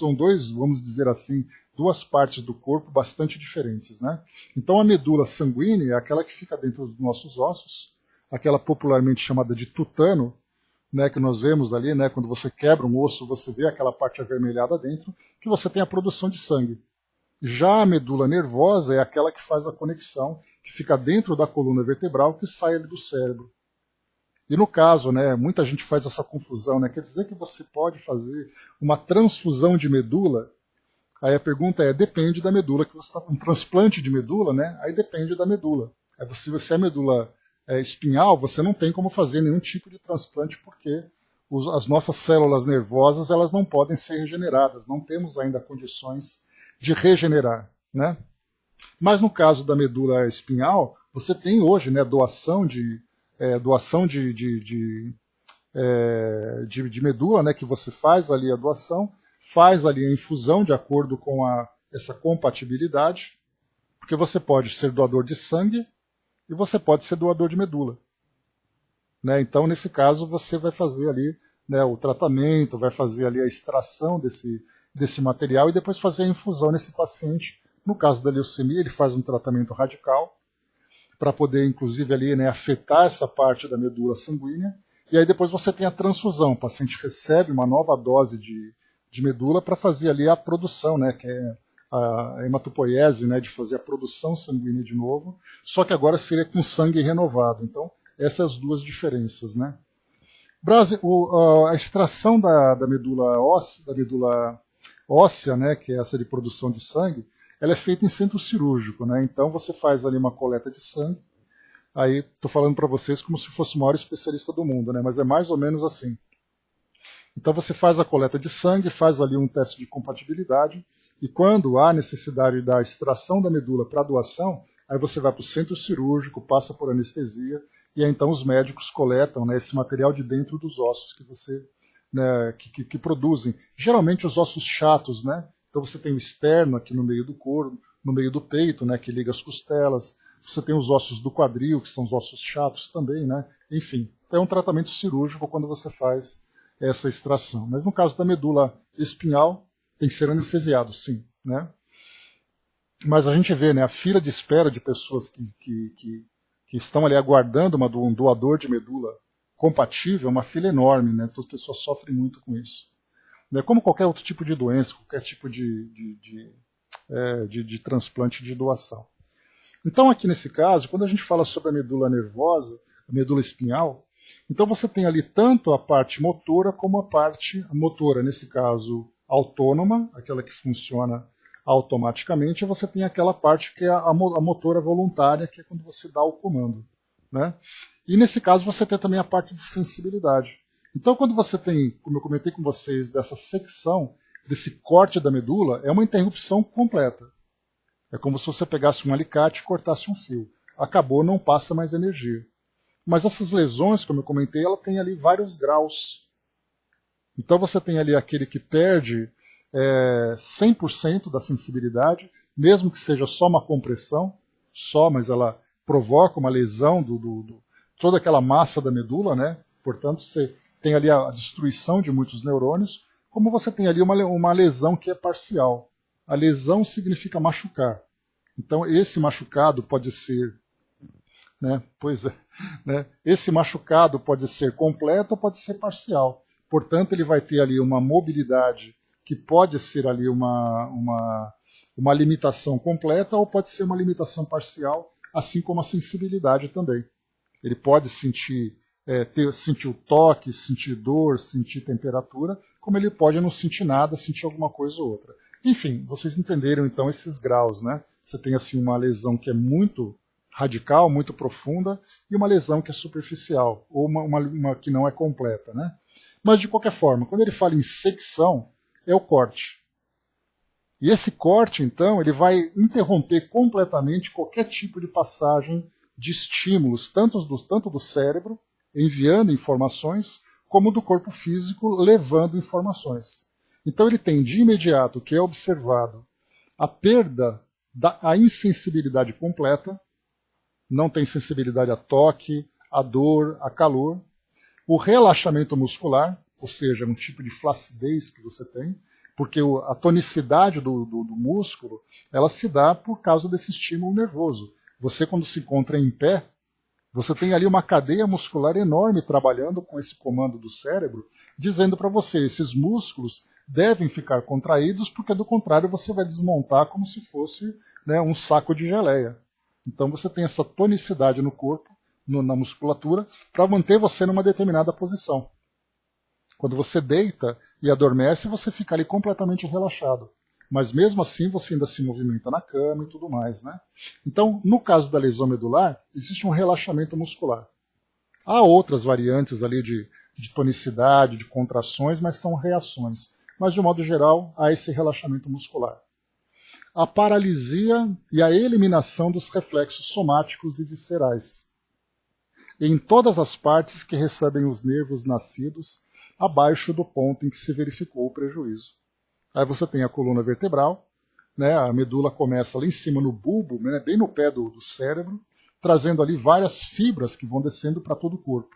vamos dizer assim, duas partes do corpo bastante diferentes. Né? Então a medula sanguínea é aquela que fica dentro dos nossos ossos, aquela popularmente chamada de tutano, né, que nós vemos ali, né, quando você quebra um osso, você vê aquela parte avermelhada dentro, que você tem a produção de sangue. Já a medula nervosa é aquela que faz a conexão, que fica dentro da coluna vertebral, que sai ali do cérebro. E no caso, né, muita gente faz essa confusão, né, quer dizer que você pode fazer uma transfusão de medula? Aí a pergunta é, depende da medula que você está com. Um transplante de medula, né, aí depende da medula. Se você é medula espinhal, você não tem como fazer nenhum tipo de transplante, porque as nossas células nervosas elas não podem ser regeneradas, não temos ainda condições de regenerar. Né? Mas no caso da medula espinhal, você tem hoje, né, doação de medula, né, que você faz ali a doação, faz ali a infusão de acordo com essa compatibilidade, porque você pode ser doador de sangue e você pode ser doador de medula. Né? Então, nesse caso, você vai fazer ali, né, o tratamento, vai fazer ali a extração desse material e depois fazer a infusão nesse paciente. No caso da leucemia, ele faz um tratamento radical. para poder, inclusive, ali, né, afetar essa parte da medula sanguínea. E aí depois você tem a transfusão. O paciente recebe uma nova dose de medula para fazer ali a produção, né, que é a hematopoiese, né, de fazer a produção sanguínea de novo, só que agora seria com sangue renovado. Então, essas duas diferenças, né. A extração da medula óssea, né, que é essa de produção de sangue, ela é feita em centro cirúrgico, né, então você faz ali uma coleta de sangue. Aí estou falando para vocês como se fosse o maior especialista do mundo, né, mas é mais ou menos assim. Então você faz a coleta de sangue, faz ali um teste de compatibilidade, e quando há necessidade da extração da medula para doação, aí você vai para o centro cirúrgico, passa por anestesia, e aí então os médicos coletam, né, esse material de dentro dos ossos que você, né, que produzem. Geralmente os ossos chatos, né? Então você tem o externo aqui no meio do corpo, no meio do peito, né, que liga as costelas. Você tem os ossos do quadril, que são os ossos chatos também, né? Enfim, é um tratamento cirúrgico quando você faz essa extração. Mas no caso da medula espinhal, tem que ser anestesiado, sim, né? Mas a gente vê, né, a fila de espera de pessoas que estão ali aguardando um doador de medula compatível, é uma fila enorme, né? Então as pessoas sofrem muito com isso. Né? Como qualquer outro tipo de doença, qualquer tipo de transplante de doação. Então aqui nesse caso, quando a gente fala sobre a medula nervosa, a medula espinhal, então você tem ali tanto a parte motora como a parte motora, nesse caso autônoma, aquela que funciona automaticamente, e você tem aquela parte que é a motora voluntária, que é quando você dá o comando, né? E nesse caso você tem também a parte de sensibilidade. Então quando você tem, como eu comentei com vocês, dessa secção, desse corte da medula, é uma interrupção completa. É como se você pegasse um alicate e cortasse um fio. Acabou, não passa mais energia. Mas essas lesões, como eu comentei, ela tem ali vários graus. Então você tem ali aquele que perde 100% da sensibilidade, mesmo que seja só uma compressão, mas ela provoca uma lesão toda aquela massa da medula, né? Portanto, você tem ali a destruição de muitos neurônios, como você tem ali uma lesão que é parcial. A lesão significa machucar. Então, esse machucado pode ser, né? Pois é, né? Esse machucado pode ser completo ou pode ser parcial. Portanto, ele vai ter ali uma mobilidade que pode ser ali uma limitação completa ou pode ser uma limitação parcial, assim como a sensibilidade também. Ele pode sentir o toque, sentir dor, sentir temperatura, como ele pode não sentir nada, sentir alguma coisa ou outra. Enfim, vocês entenderam então esses graus, né? Você tem assim uma lesão que é muito radical, muito profunda, e uma lesão que é superficial, ou uma que não é completa, né? Mas de qualquer forma, quando ele fala em secção, é o corte. E esse corte, então, ele vai interromper completamente qualquer tipo de passagem de estímulos, tanto do cérebro, enviando informações, como do corpo físico, levando informações. Então ele tem de imediato, que é observado, a perda da insensibilidade completa, não tem sensibilidade a toque, a dor, a calor, o relaxamento muscular, ou seja, um tipo de flacidez que você tem, porque a tonicidade do músculo, ela se dá por causa desse estímulo nervoso. Você, quando se encontra em pé, você tem ali uma cadeia muscular enorme trabalhando com esse comando do cérebro, dizendo para você, esses músculos devem ficar contraídos, porque do contrário você vai desmontar como se fosse, né, um saco de geleia. Então você tem essa tonicidade no corpo, na musculatura, para manter você numa determinada posição. Quando você deita e adormece, você fica ali completamente relaxado. Mas mesmo assim você ainda se movimenta na cama e tudo mais, né? Então, no caso da lesão medular, existe um relaxamento muscular. Há outras variantes ali de tonicidade, de contrações, mas são reações. Mas, de modo geral, há esse relaxamento muscular. A paralisia e a eliminação dos reflexos somáticos e viscerais. Em todas as partes que recebem os nervos nascidos, abaixo do ponto em que se verificou o prejuízo. Aí você tem a coluna vertebral, né, a medula começa lá em cima no bulbo, né, bem no pé do cérebro, trazendo ali várias fibras que vão descendo para todo o corpo.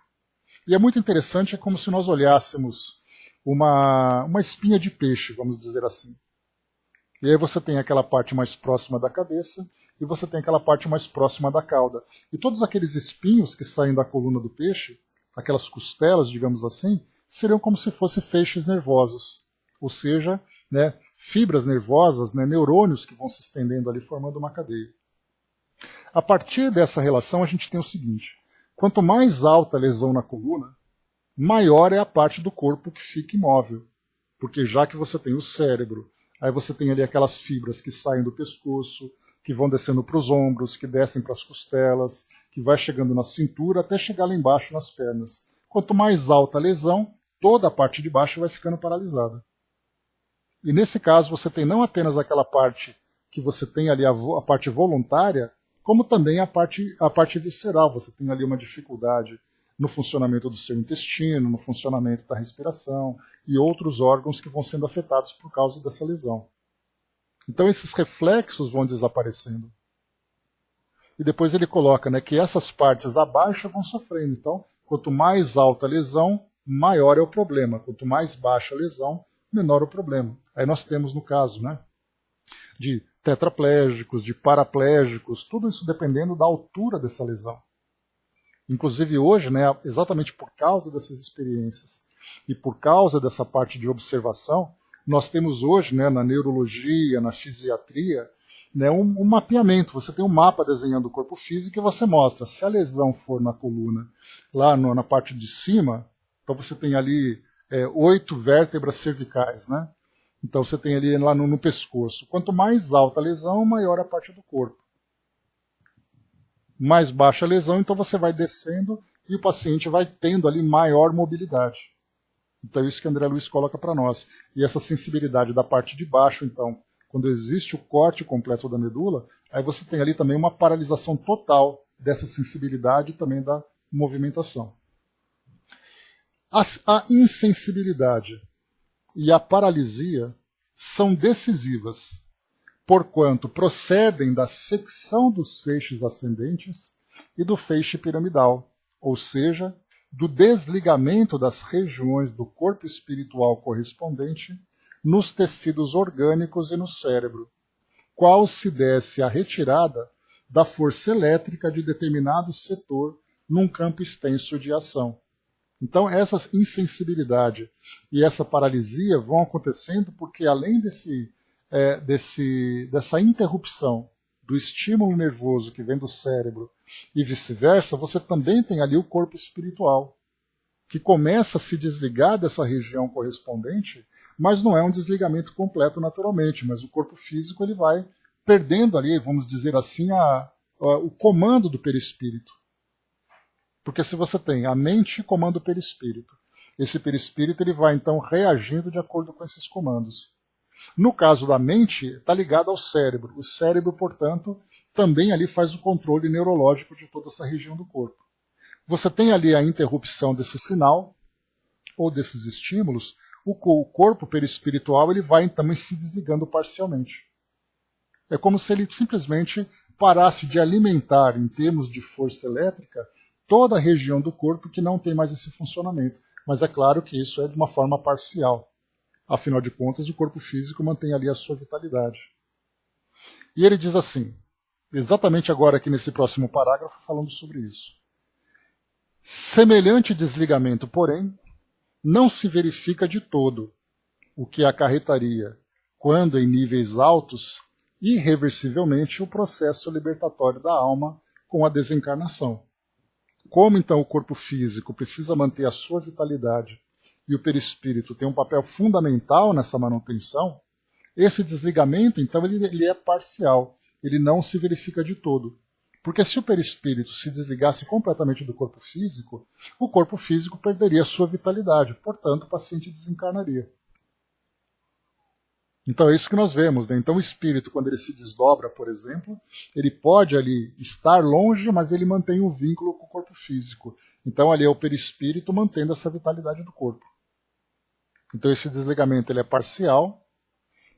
E é muito interessante, é como se nós olhássemos uma espinha de peixe, vamos dizer assim. E aí você tem aquela parte mais próxima da cabeça e você tem aquela parte mais próxima da cauda. E todos aqueles espinhos que saem da coluna do peixe, aquelas costelas, digamos assim, seriam como se fossem feixes nervosos. Ou seja, né, fibras nervosas, né, neurônios que vão se estendendo ali formando uma cadeia. A partir dessa relação a gente tem o seguinte: quanto mais alta a lesão na coluna, maior é a parte do corpo que fica imóvel. Porque já que você tem o cérebro, aí você tem ali aquelas fibras que saem do pescoço, que vão descendo para os ombros, que descem para as costelas, que vai chegando na cintura até chegar lá embaixo nas pernas. Quanto mais alta a lesão, toda a parte de baixo vai ficando paralisada. E nesse caso você tem não apenas aquela parte que você tem ali a parte voluntária, como também a parte visceral. Você tem ali uma dificuldade no funcionamento do seu intestino, no funcionamento da respiração e outros órgãos que vão sendo afetados por causa dessa lesão. Então esses reflexos vão desaparecendo. E depois ele coloca, né, que essas partes abaixo vão sofrendo. Então, quanto mais alta a lesão, maior é o problema. Quanto mais baixa a lesão, menor o problema. Aí nós temos, no caso, né, de tetraplégicos, de paraplégicos, tudo isso dependendo da altura dessa lesão. Inclusive hoje, né, exatamente por causa dessas experiências e por causa dessa parte de observação, nós temos hoje, né, na neurologia, na fisiatria, né, um mapeamento. Você tem um mapa desenhando o corpo físico e você mostra, se a lesão for na coluna, lá na parte de cima, então você tem ali 8 vértebras cervicais, né? Então você tem ali lá no pescoço. Quanto mais alta a lesão, maior a parte do corpo. Mais baixa a lesão, então você vai descendo e o paciente vai tendo ali maior mobilidade. Então é isso que André Luiz coloca para nós. E essa sensibilidade da parte de baixo, então, quando existe o corte completo da medula, aí você tem ali também uma paralisação total dessa sensibilidade e também da movimentação. A insensibilidade e a paralisia são decisivas, porquanto procedem da secção dos feixes ascendentes e do feixe piramidal, ou seja, do desligamento das regiões do corpo espiritual correspondente nos tecidos orgânicos e no cérebro, qual se desse a retirada da força elétrica de determinado setor num campo extenso de ação. Então, essa insensibilidade e essa paralisia vão acontecendo porque, além dessa interrupção do estímulo nervoso que vem do cérebro e vice-versa, você também tem ali o corpo espiritual, que começa a se desligar dessa região correspondente, mas não é um desligamento completo naturalmente, mas o corpo físico ele vai perdendo ali, vamos dizer assim, o comando do perispírito. Porque se você tem a mente comanda o perispírito, esse perispírito ele vai então reagindo de acordo com esses comandos. No caso da mente, está ligado ao cérebro. O cérebro, portanto, também ali faz o controle neurológico de toda essa região do corpo. Você tem ali a interrupção desse sinal, ou desses estímulos, o corpo perispiritual ele vai também se desligando parcialmente. É como se ele simplesmente parasse de alimentar, em termos de força elétrica, toda a região do corpo que não tem mais esse funcionamento. Mas é claro que isso é de uma forma parcial. Afinal de contas, o corpo físico mantém ali a sua vitalidade. E ele diz assim, exatamente agora aqui nesse próximo parágrafo, falando sobre isso. Semelhante desligamento, porém, não se verifica de todo, o que acarretaria, quando em níveis altos, irreversivelmente o processo libertatório da alma com a desencarnação. Como então o corpo físico precisa manter a sua vitalidade e o perispírito tem um papel fundamental nessa manutenção, esse desligamento então ele é parcial, ele não se verifica de todo. Porque se o perispírito se desligasse completamente do corpo físico, o corpo físico perderia a sua vitalidade, portanto o paciente desencarnaria. Então é isso que nós vemos, né? Então o espírito, quando ele se desdobra, por exemplo, ele pode ali estar longe, mas ele mantém um vínculo com o corpo físico. Então ali é o perispírito mantendo essa vitalidade do corpo. Então esse desligamento ele é parcial,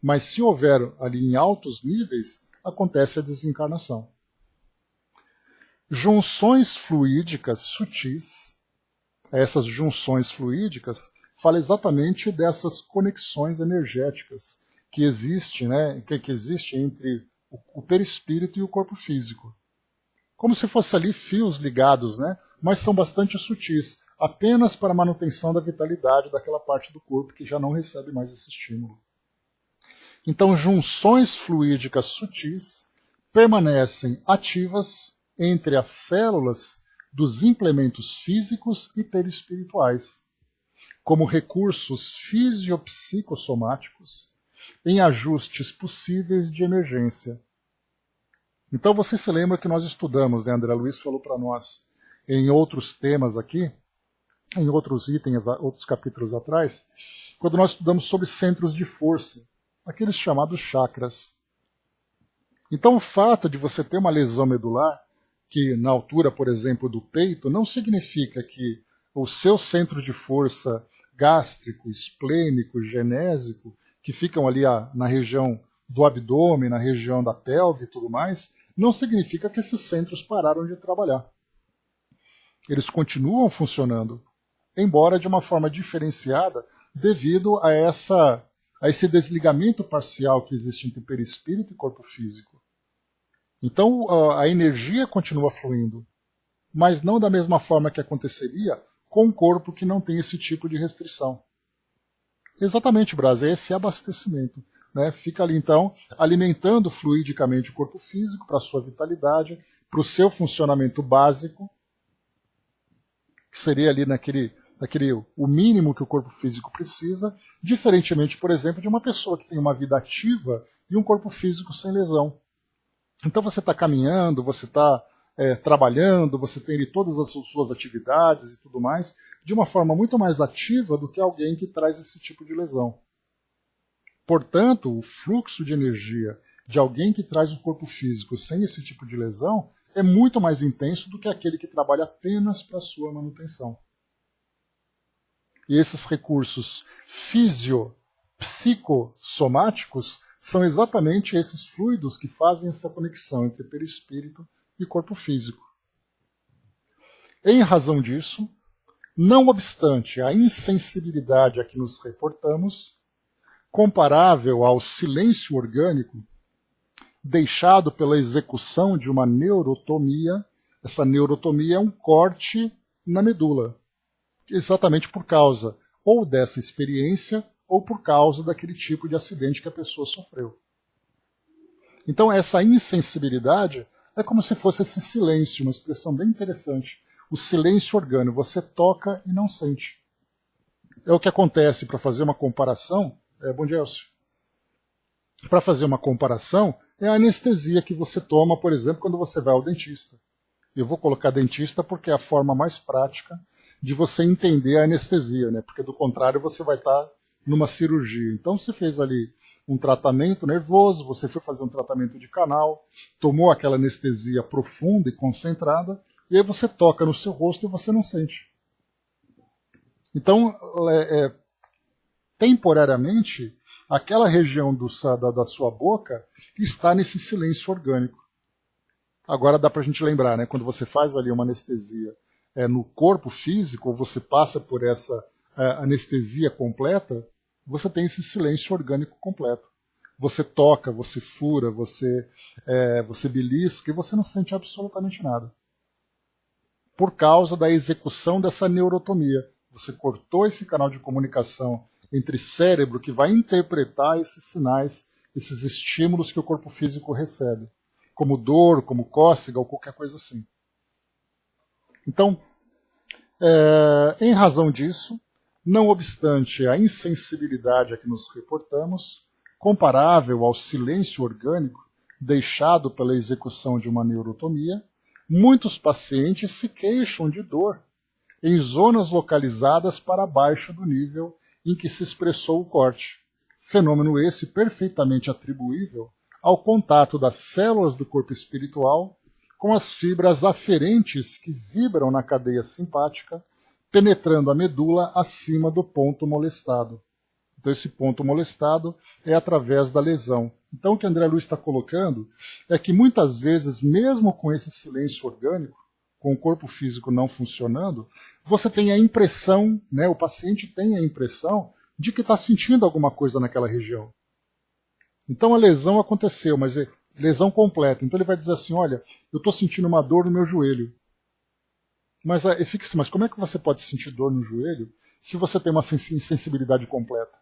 mas se houver ali em altos níveis, acontece a desencarnação. Junções fluídicas sutis, essas junções fluídicas, fala exatamente dessas conexões energéticas que existe, né, que existe entre o perispírito e o corpo físico. Como se fosse ali fios ligados, né, mas são bastante sutis, apenas para a manutenção da vitalidade daquela parte do corpo que já não recebe mais esse estímulo. Então, junções fluídicas sutis permanecem ativas entre as células dos implementos físicos e perispirituais, como recursos fisiopsicossomáticos em ajustes possíveis de emergência. Então você se lembra que nós estudamos, né? André Luiz falou para nós em outros temas aqui, em outros itens, outros capítulos atrás, quando nós estudamos sobre centros de força, aqueles chamados chakras. Então o fato de você ter uma lesão medular, que na altura, por exemplo, do peito, não significa que o seu centro de força gástrico, esplênico, genésico, que ficam ali na região do abdômen, na região da pelve e tudo mais, não significa que esses centros pararam de trabalhar. Eles continuam funcionando, embora de uma forma diferenciada, devido a esse desligamento parcial que existe entre perispírito e corpo físico. Então a energia continua fluindo, mas não da mesma forma que aconteceria com um corpo que não tem esse tipo de restrição. Exatamente, Braz, é esse abastecimento. Né? Fica ali, então, alimentando fluidicamente o corpo físico para a sua vitalidade, para o seu funcionamento básico, que seria ali o mínimo que o corpo físico precisa, diferentemente, por exemplo, de uma pessoa que tem uma vida ativa e um corpo físico sem lesão. Então você está caminhando, você está trabalhando, você tem ali todas as suas atividades e tudo mais, de uma forma muito mais ativa do que alguém que traz esse tipo de lesão. Portanto, o fluxo de energia de alguém que traz o corpo físico sem esse tipo de lesão é muito mais intenso do que aquele que trabalha apenas para a sua manutenção. E esses recursos fisiopsicossomáticos são exatamente esses fluidos que fazem essa conexão entre perispírito e corpo físico. Em razão disso, não obstante a insensibilidade a que nos reportamos, comparável ao silêncio orgânico deixado pela execução de uma neurotomia, essa neurotomia é um corte na medula, exatamente por causa ou dessa experiência ou por causa daquele tipo de acidente que a pessoa sofreu. Então essa insensibilidade é como se fosse esse silêncio, uma expressão bem interessante. O silêncio orgânico, você toca e não sente. É o que acontece, para fazer uma comparação, bom dia, Elcio. Para fazer uma comparação, é a anestesia que você toma, por exemplo, quando você vai ao dentista. Eu vou colocar dentista porque é a forma mais prática de você entender a anestesia, né? Porque do contrário você vai estar numa cirurgia. Então você fez ali um tratamento nervoso, você foi fazer um tratamento de canal, tomou aquela anestesia profunda e concentrada, e aí você toca no seu rosto e você não sente. Então, temporariamente, aquela região da sua boca está nesse silêncio orgânico. Agora dá para a gente lembrar, né? Quando você faz ali uma anestesia no corpo físico, ou você passa por essa anestesia completa, você tem esse silêncio orgânico completo. Você toca, você fura, você belisca e você não sente absolutamente nada. Por causa da execução dessa neurotomia. Você cortou esse canal de comunicação entre cérebro que vai interpretar esses sinais, esses estímulos que o corpo físico recebe, como dor, como cócega ou qualquer coisa assim. Então, em razão disso, não obstante a insensibilidade a que nos reportamos, comparável ao silêncio orgânico deixado pela execução de uma neurotomia, muitos pacientes se queixam de dor em zonas localizadas para baixo do nível em que se expressou o corte. Fenômeno esse perfeitamente atribuível ao contato das células do corpo espiritual com as fibras aferentes que vibram na cadeia simpática, penetrando a medula acima do ponto molestado. Então esse ponto molestado é através da lesão. Então o que André Luiz está colocando é que muitas vezes, mesmo com esse silêncio orgânico, com o corpo físico não funcionando, você tem a impressão, né, o paciente tem a impressão de que está sentindo alguma coisa naquela região. Então a lesão aconteceu, mas é lesão completa. Então ele vai dizer assim, olha, eu estou sentindo uma dor no meu joelho. Mas fica assim, mas como é que você pode sentir dor no joelho se você tem uma insensibilidade completa?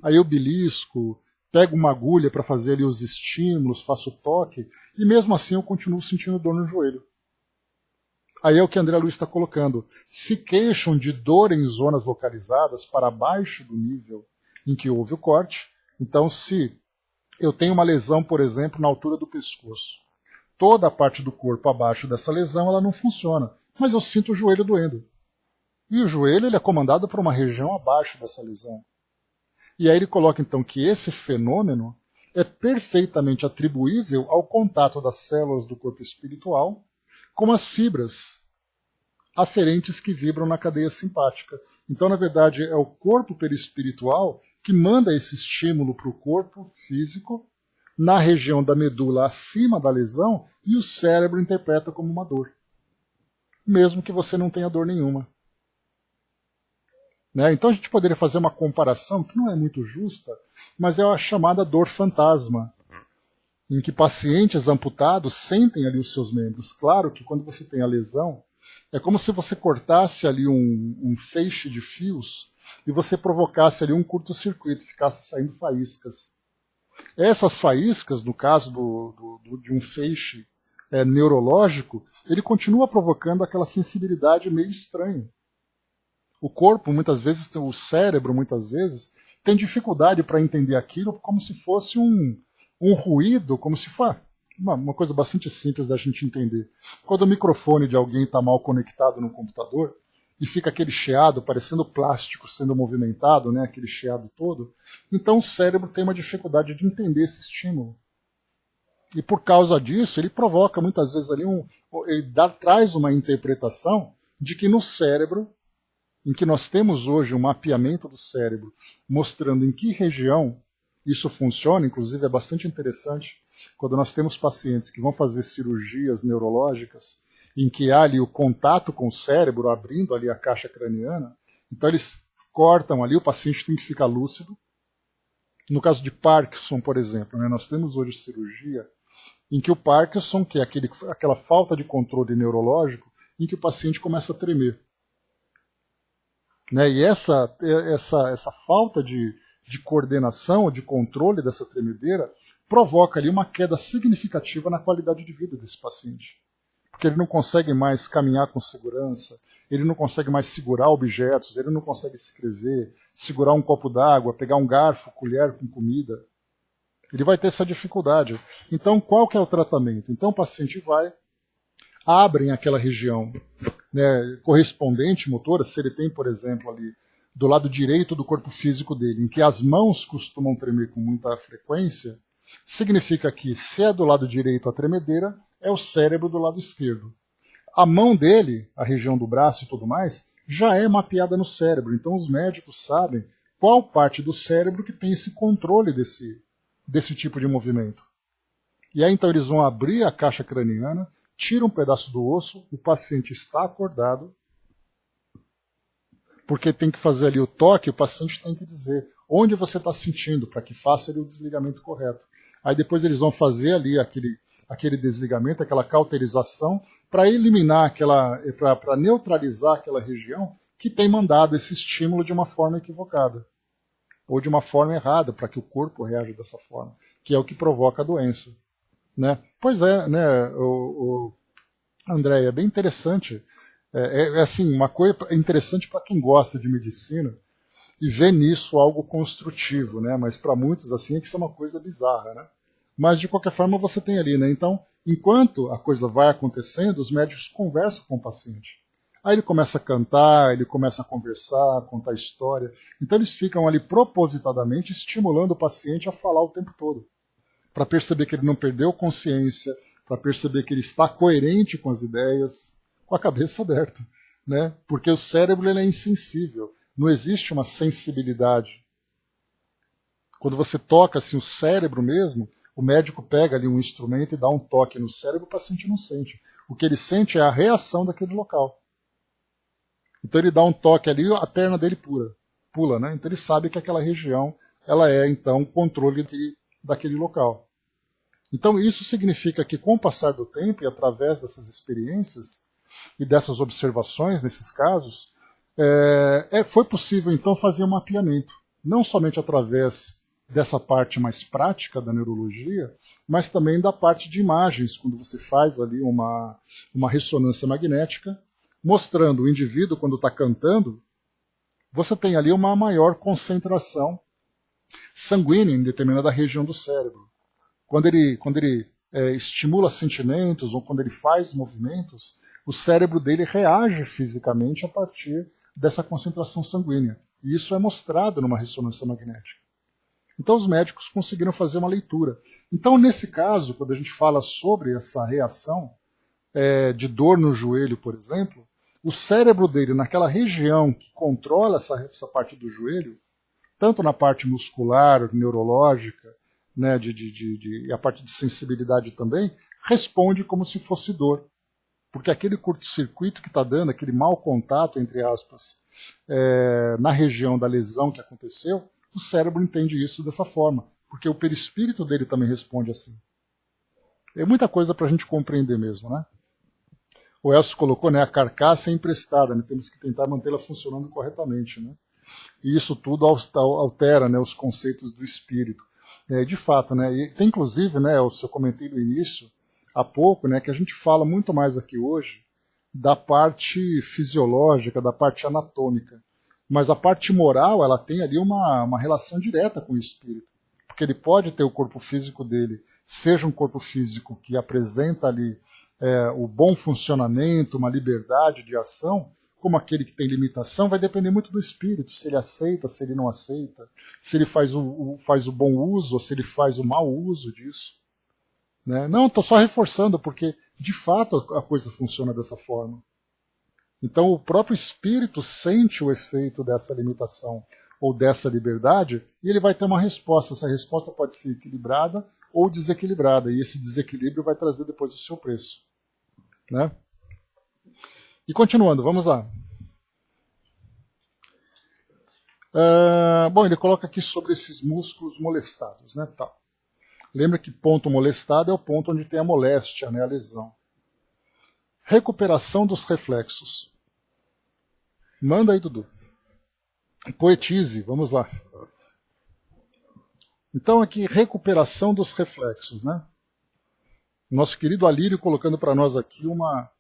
Aí eu belisco, pego uma agulha para fazer ali os estímulos, faço toque, e mesmo assim eu continuo sentindo dor no joelho. Aí é o que André Luiz está colocando. Se queixam de dor em zonas localizadas para baixo do nível em que houve o corte. Então, se eu tenho uma lesão, por exemplo, na altura do pescoço, toda a parte do corpo abaixo dessa lesão ela não funciona, mas eu sinto o joelho doendo. E o joelho ele é comandado por uma região abaixo dessa lesão. E aí ele coloca então que esse fenômeno é perfeitamente atribuível ao contato das células do corpo espiritual com as fibras aferentes que vibram na cadeia simpática. Então, na verdade, é o corpo perispiritual que manda esse estímulo para o corpo físico na região da medula acima da lesão e o cérebro interpreta como uma dor, mesmo que você não tenha dor nenhuma. Né? Então a gente poderia fazer uma comparação que não é muito justa, mas é a chamada dor fantasma, em que pacientes amputados sentem ali os seus membros. Claro que quando você tem a lesão, é como se você cortasse ali um feixe de fios e você provocasse ali um curto-circuito, ficasse saindo faíscas. Essas faíscas, no caso de um feixe neurológico, ele continua provocando aquela sensibilidade meio estranha. O corpo, muitas vezes, o cérebro, muitas vezes, tem dificuldade para entender aquilo como se fosse um ruído, como se fosse uma coisa bastante simples da gente entender. Quando o microfone de alguém está mal conectado no computador e fica aquele chiado, parecendo plástico sendo movimentado, né, aquele chiado todo, então o cérebro tem uma dificuldade de entender esse estímulo. E por causa disso, ele provoca muitas vezes ali traz uma interpretação de que no cérebro, em que nós temos hoje um mapeamento do cérebro, mostrando em que região isso funciona, inclusive é bastante interessante, quando nós temos pacientes que vão fazer cirurgias neurológicas, em que há ali o contato com o cérebro, abrindo ali a caixa craniana, então eles cortam ali, o paciente tem que ficar lúcido. No caso de Parkinson, por exemplo, né, nós temos hoje cirurgia em que o Parkinson, que é aquela falta de controle neurológico, em que o paciente começa a tremer. Né? E essa falta de coordenação, de controle dessa tremedeira, provoca ali uma queda significativa na qualidade de vida desse paciente. Porque ele não consegue mais caminhar com segurança, ele não consegue mais segurar objetos, ele não consegue escrever, segurar um copo d'água, pegar um garfo, colher com comida. Ele vai ter essa dificuldade. Então, qual que é o tratamento? Então, o paciente abrem aquela região, né, correspondente motora, se ele tem, por exemplo, ali do lado direito do corpo físico dele, em que as mãos costumam tremer com muita frequência, significa que se é do lado direito a tremedeira, é o cérebro do lado esquerdo. A mão dele, a região do braço e tudo mais, já é mapeada no cérebro, então os médicos sabem qual parte do cérebro que tem esse controle desse tipo de movimento. E aí então eles vão abrir a caixa craniana, tira um pedaço do osso, o paciente está acordado, porque tem que fazer ali o toque, o paciente tem que dizer onde você está sentindo, para que faça ali o desligamento correto. Aí depois eles vão fazer ali aquele desligamento, aquela cauterização, para eliminar para neutralizar aquela região que tem mandado esse estímulo de uma forma equivocada, ou de uma forma errada, para que o corpo reaja dessa forma, que é o que provoca a doença. Né? Pois é, né, André, é bem interessante. Assim, uma coisa interessante para quem gosta de medicina e vê nisso algo construtivo, né? Mas para muitos assim é que isso é uma coisa bizarra, né? Mas de qualquer forma você tem ali, né? Então, enquanto a coisa vai acontecendo, os médicos conversam com o paciente. Aí ele começa a cantar, ele começa a conversar, contar história. Então eles ficam ali propositadamente estimulando o paciente a falar o tempo todo, para perceber que ele não perdeu consciência, para perceber que ele está coerente com as ideias, com a cabeça aberta, né? Porque o cérebro ele é insensível, não existe uma sensibilidade. Quando você toca assim, o cérebro mesmo, o médico pega ali um instrumento e dá um toque no cérebro, o paciente não sente. O que ele sente é a reação daquele local. Então ele dá um toque ali, a perna dele pula, né? Então ele sabe que aquela região ela é então controle daquele local. Então isso significa que com o passar do tempo e através dessas experiências e dessas observações nesses casos, foi possível então fazer um mapeamento, não somente através dessa parte mais prática da neurologia, mas também da parte de imagens, quando você faz ali uma ressonância magnética, mostrando o indivíduo quando está cantando, você tem ali uma maior concentração sanguínea em determinada região do cérebro. Quando ele estimula sentimentos ou quando ele faz movimentos, o cérebro dele reage fisicamente a partir dessa concentração sanguínea. E isso é mostrado numa ressonância magnética. Então os médicos conseguiram fazer uma leitura. Então nesse caso, quando a gente fala sobre essa reação de dor no joelho, por exemplo, o cérebro dele, naquela região que controla essa parte do joelho, tanto na parte muscular, neurológica, né, e a parte de sensibilidade também, responde como se fosse dor. Porque aquele curto-circuito que está dando, aquele mau contato, entre aspas, na região da lesão que aconteceu, o cérebro entende isso dessa forma, porque o perispírito dele também responde assim. É muita coisa para a gente compreender mesmo, né? O Elcio colocou, né, a carcaça é emprestada, né, temos que tentar mantê-la funcionando corretamente, né? E isso tudo altera, né, os conceitos do espírito. De fato, né, e tem inclusive, né, eu comentei no início, há pouco, né, que a gente fala muito mais aqui hoje da parte fisiológica, da parte anatômica. Mas a parte moral, ela tem ali uma relação direta com o espírito. Porque ele pode ter o corpo físico dele, seja um corpo físico que apresenta ali o bom funcionamento, uma liberdade de ação, como aquele que tem limitação, vai depender muito do espírito, se ele aceita, se ele não aceita, se ele faz o bom uso ou se ele faz o mau uso disso. Né? Não, estou só reforçando, porque de fato a coisa funciona dessa forma. Então o próprio espírito sente o efeito dessa limitação ou dessa liberdade e ele vai ter uma resposta. Essa resposta pode ser equilibrada ou desequilibrada, e esse desequilíbrio vai trazer depois o seu preço. Né? E continuando, vamos lá. Bom, ele coloca aqui sobre esses músculos molestados. Né? Tá. Lembra que ponto molestado é o ponto onde tem a moléstia, né, a lesão. Recuperação dos reflexos. Manda aí, Dudu. Poetize, vamos lá. Então aqui, recuperação dos reflexos. Né? Nosso querido Alírio colocando para nós aqui uma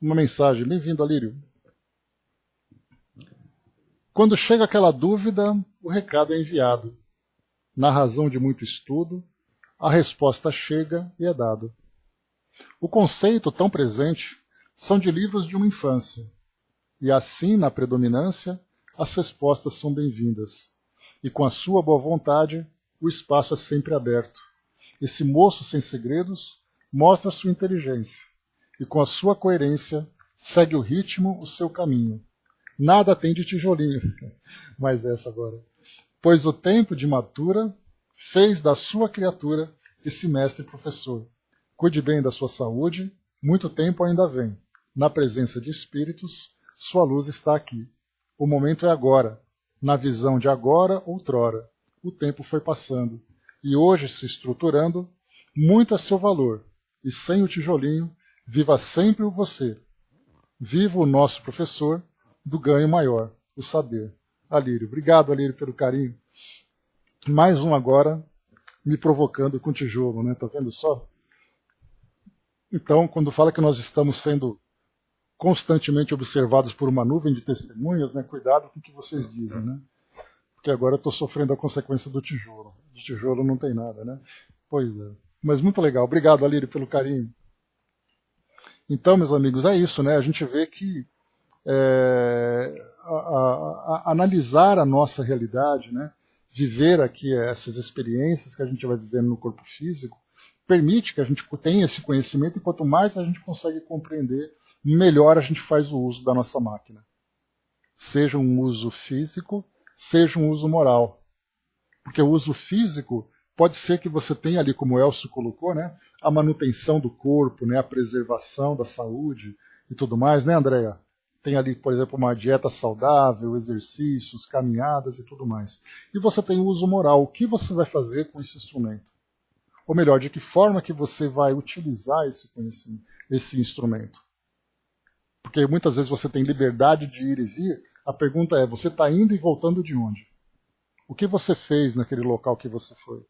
mensagem. Bem-vindo, Alírio. Quando chega aquela dúvida, o recado é enviado. Na razão de muito estudo, a resposta chega e é dado. O conceito tão presente são de livros de uma infância, e assim, na predominância, as respostas são bem-vindas. E com a sua boa vontade, o espaço é sempre aberto. Esse moço sem segredos mostra sua inteligência, e com a sua coerência segue o ritmo, o seu caminho. Nada tem de tijolinho, mas essa agora. Pois o tempo de matura fez da sua criatura esse mestre professor. Cuide bem da sua saúde, muito tempo ainda vem. Na presença de espíritos, sua luz está aqui. O momento é agora, na visão de agora, outrora. O tempo foi passando, e hoje se estruturando, muito a seu valor, e sem o tijolinho, viva sempre o você. Viva o nosso professor do ganho maior, o saber. Alírio, obrigado, Alírio, pelo carinho. Mais um agora, me provocando com tijolo, né? Tá vendo só? Então, quando fala que nós estamos sendo constantemente observados por uma nuvem de testemunhas, né? Cuidado com o que vocês dizem, né? Porque agora eu estou sofrendo a consequência do tijolo. De tijolo não tem nada, né? Pois é. Mas muito legal. Obrigado, Alírio, pelo carinho. Então, meus amigos, é isso, né? A gente vê que analisar a nossa realidade, né? Viver aqui essas experiências que a gente vai vivendo no corpo físico, permite que a gente tenha esse conhecimento e quanto mais a gente consegue compreender, melhor a gente faz o uso da nossa máquina. Seja um uso físico, seja um uso moral. Porque o uso físico pode ser que você tenha ali, como o Elcio colocou, né, a manutenção do corpo, né, a preservação da saúde e tudo mais, né, Andréia? tem ali, por exemplo, uma dieta saudável, exercícios, caminhadas e tudo mais. E você tem o uso moral. O que você vai fazer com esse instrumento? Ou melhor, de que forma que você vai utilizar esse instrumento? Porque muitas vezes você tem liberdade de ir e vir. A pergunta é, você está indo e voltando de onde? O que você fez naquele local que você foi?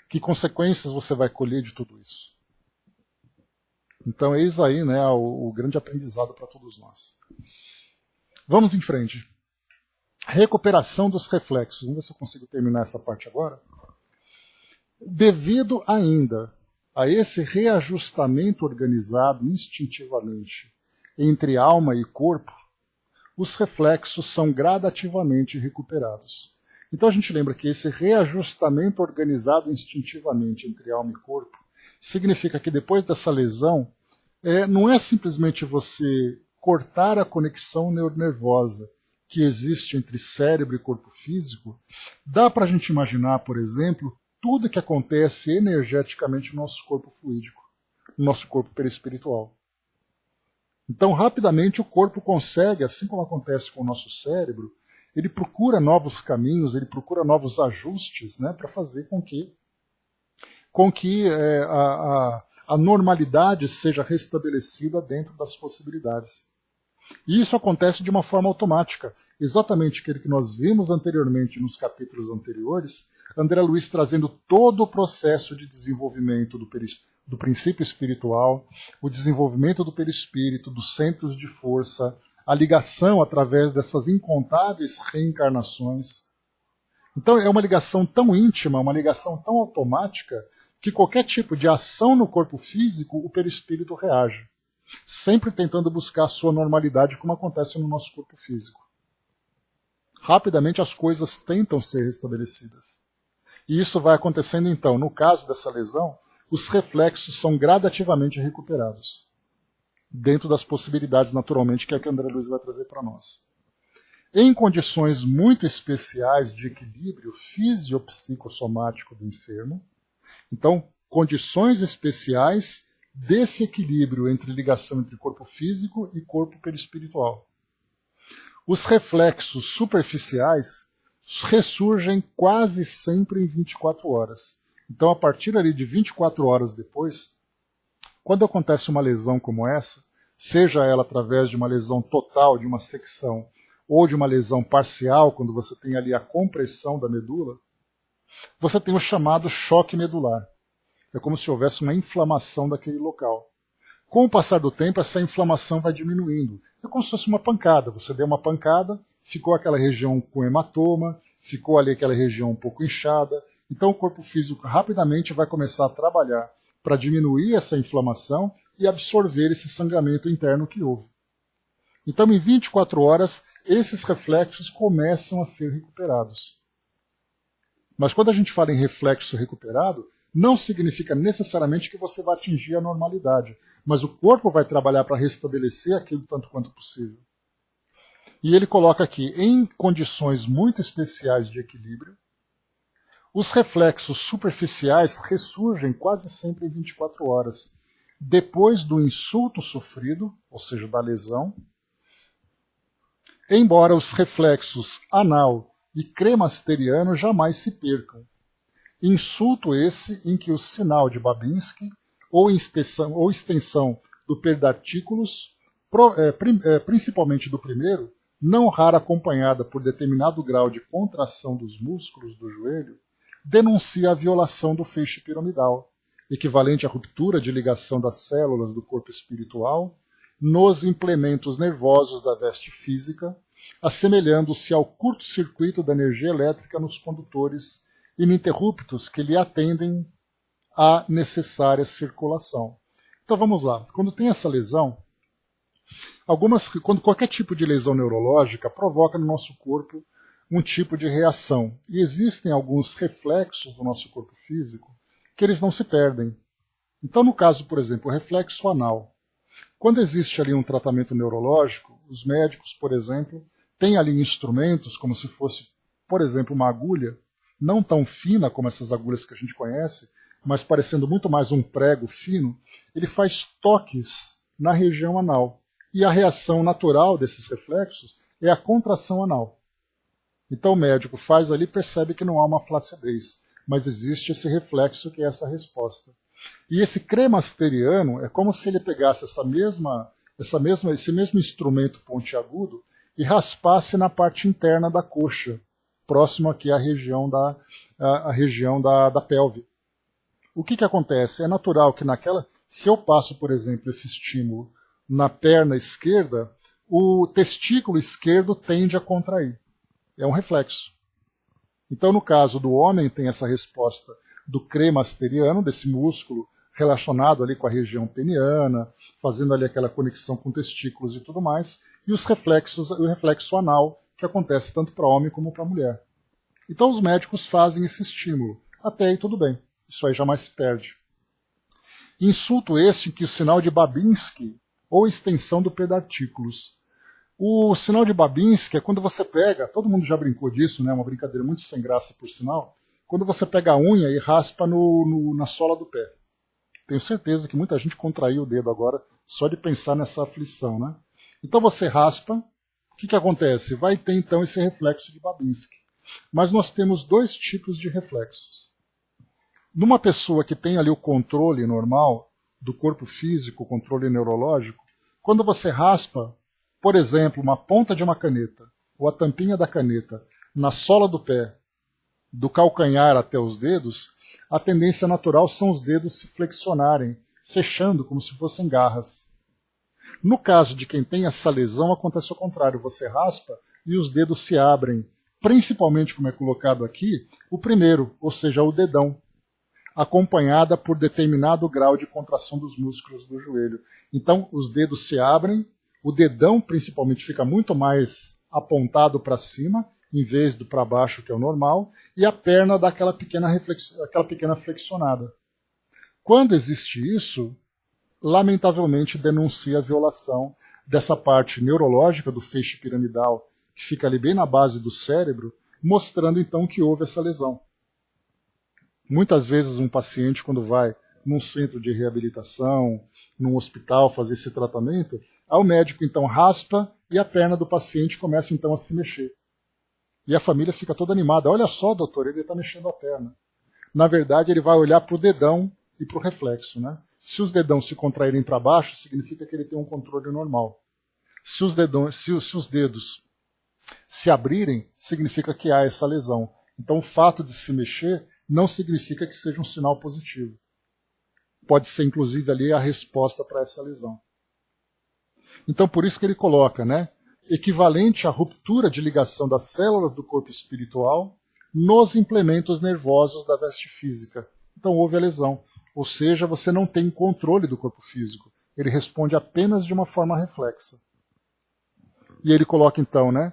Que consequências você vai colher de tudo isso? Então, eis aí, né, o grande aprendizado para todos nós. Vamos em frente. Recuperação dos reflexos. Vamos ver se eu consigo terminar essa parte agora. Devido ainda a esse reajustamento organizado instintivamente entre alma e corpo, os reflexos são gradativamente recuperados. Então a gente lembra que esse reajustamento organizado instintivamente entre alma e corpo significa que depois dessa lesão, não é simplesmente você cortar a conexão neuronervosa que existe entre cérebro e corpo físico. Dá para a gente imaginar, por exemplo, tudo que acontece energeticamente no nosso corpo fluídico, no nosso corpo perispiritual. Então, rapidamente, o corpo consegue, assim como acontece com o nosso cérebro, ele procura novos caminhos, ele procura novos ajustes, né, para fazer com que a normalidade seja restabelecida dentro das possibilidades. E isso acontece de uma forma automática. Exatamente aquilo que nós vimos anteriormente nos capítulos anteriores, André Luiz trazendo todo o processo de desenvolvimento do princípio espiritual, o desenvolvimento do perispírito, dos centros de força, a ligação através dessas incontáveis reencarnações. Então é uma ligação tão íntima, uma ligação tão automática, que qualquer tipo de ação no corpo físico, o perispírito reage, sempre tentando buscar a sua normalidade, como acontece no nosso corpo físico. Rapidamente as coisas tentam ser restabelecidas. E isso vai acontecendo então, no caso dessa lesão, os reflexos são gradativamente recuperados, dentro das possibilidades, naturalmente, que é o que o André Luiz vai trazer para nós. Em condições muito especiais de equilíbrio fisiopsicossomático do enfermo, então, condições especiais desse equilíbrio entre ligação entre corpo físico e corpo perispiritual. Os reflexos superficiais ressurgem quase sempre em 24 horas. Então, a partir ali de 24 horas depois, quando acontece uma lesão como essa, seja ela através de uma lesão total, de uma secção, ou de uma lesão parcial, quando você tem ali a compressão da medula, você tem o chamado choque medular. É como se houvesse uma inflamação daquele local. Com o passar do tempo, essa inflamação vai diminuindo. É como se fosse uma pancada. Você deu uma pancada, ficou aquela região com hematoma, ficou ali aquela região um pouco inchada. Então o corpo físico rapidamente vai começar a trabalhar para diminuir essa inflamação e absorver esse sangramento interno que houve. Então, em 24 horas, esses reflexos começam a ser recuperados. Mas quando a gente fala em reflexo recuperado, não significa necessariamente que você vai atingir a normalidade, mas o corpo vai trabalhar para restabelecer aquilo tanto quanto possível. E ele coloca aqui, em condições muito especiais de equilíbrio, os reflexos superficiais ressurgem quase sempre em 24 horas, depois do insulto sofrido, ou seja, da lesão, embora os reflexos anal e cremasteriano jamais se percam. Insulto esse em que o sinal de Babinski ou extensão do perdartículos, principalmente do primeiro, não rara acompanhada por determinado grau de contração dos músculos do joelho, denuncia a violação do feixe piramidal, equivalente à ruptura de ligação das células do corpo espiritual nos implementos nervosos da veste física, assemelhando-se ao curto-circuito da energia elétrica nos condutores ininterruptos que lhe atendem à necessária circulação. Então vamos lá. Quando tem essa lesão, quando qualquer tipo de lesão neurológica provoca no nosso corpo um tipo de reação. E existem alguns reflexos do nosso corpo físico que eles não se perdem. Então, no caso, por exemplo, o reflexo anal. Quando existe ali um tratamento neurológico, os médicos, por exemplo, têm ali instrumentos como se fosse, por exemplo, uma agulha, não tão fina como essas agulhas que a gente conhece, mas parecendo muito mais um prego fino, ele faz toques na região anal. e a reação natural desses reflexos é a contração anal. Então o médico faz ali e percebe que não há uma flacidez, mas existe esse reflexo que é essa resposta. E esse cremasteriano é como se ele pegasse esse mesmo instrumento pontiagudo e raspasse na parte interna da coxa, próximo aqui à região da pelve. O que acontece? É natural que se eu passo, por exemplo, esse estímulo na perna esquerda, o testículo esquerdo tende a contrair. É um reflexo. Então, no caso do homem, tem essa resposta do cremasteriano, desse músculo relacionado ali com a região peniana, fazendo ali aquela conexão com testículos e tudo mais, e o reflexo anal, que acontece tanto para homem como para mulher. Então, os médicos fazem esse estímulo. Até aí tudo bem. Isso aí jamais se perde. Insulto este que o sinal de Babinski, ou extensão do pedartículos. O sinal de Babinski é quando você pega, todo mundo já brincou disso, né? Uma brincadeira muito sem graça por sinal, quando você pega a unha e raspa na sola do pé. Tenho certeza que muita gente contraiu o dedo agora só de pensar nessa aflição, né? Então você raspa, o que acontece? Vai ter então esse reflexo de Babinski. Mas nós temos dois tipos de reflexos. Numa pessoa que tem ali o controle normal do corpo físico, o controle neurológico, quando você raspa, por exemplo, uma ponta de uma caneta ou a tampinha da caneta na sola do pé, do calcanhar até os dedos, a tendência natural são os dedos se flexionarem, fechando como se fossem garras. No caso de quem tem essa lesão, acontece o contrário, você raspa e os dedos se abrem, principalmente, como é colocado aqui, o primeiro, ou seja, o dedão, acompanhada por determinado grau de contração dos músculos do joelho. Então, os dedos se abrem, o dedão, principalmente, fica muito mais apontado para cima, em vez do para baixo, que é o normal, e a perna dá aquela pequena flexionada. Quando existe isso, lamentavelmente denuncia a violação dessa parte neurológica do feixe piramidal, que fica ali bem na base do cérebro, mostrando então que houve essa lesão. Muitas vezes um paciente, quando vai num centro de reabilitação, num hospital fazer esse tratamento, o médico então raspa e a perna do paciente começa então a se mexer. E a família fica toda animada. Olha só, doutor, ele está mexendo a perna. Na verdade, ele vai olhar para o dedão e para o reflexo, né? Se os dedão se contraírem para baixo, significa que ele tem um controle normal. Se os dedos se abrirem, significa que há essa lesão. Então, o fato de se mexer não significa que seja um sinal positivo. Pode ser, inclusive, ali a resposta para essa lesão. Então, por isso que ele coloca, né? Equivalente à ruptura de ligação das células do corpo espiritual nos implementos nervosos da veste física. Então, houve a lesão. Ou seja, você não tem controle do corpo físico. Ele responde apenas de uma forma reflexa. E ele coloca, então, né?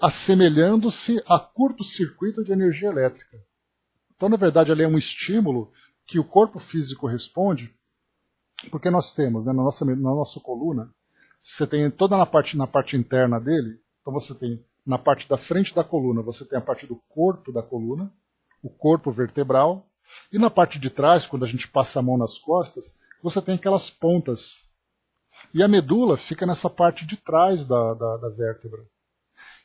Assemelhando-se a curto-circuito de energia elétrica. Então, na verdade, ali é um estímulo que o corpo físico responde, porque nós temos, né, na nossa coluna, você tem toda na parte interna dele, então você tem na parte da frente da coluna, você tem a parte do corpo da coluna, o corpo vertebral, e na parte de trás, quando a gente passa a mão nas costas, você tem aquelas pontas. E a medula fica nessa parte de trás da vértebra.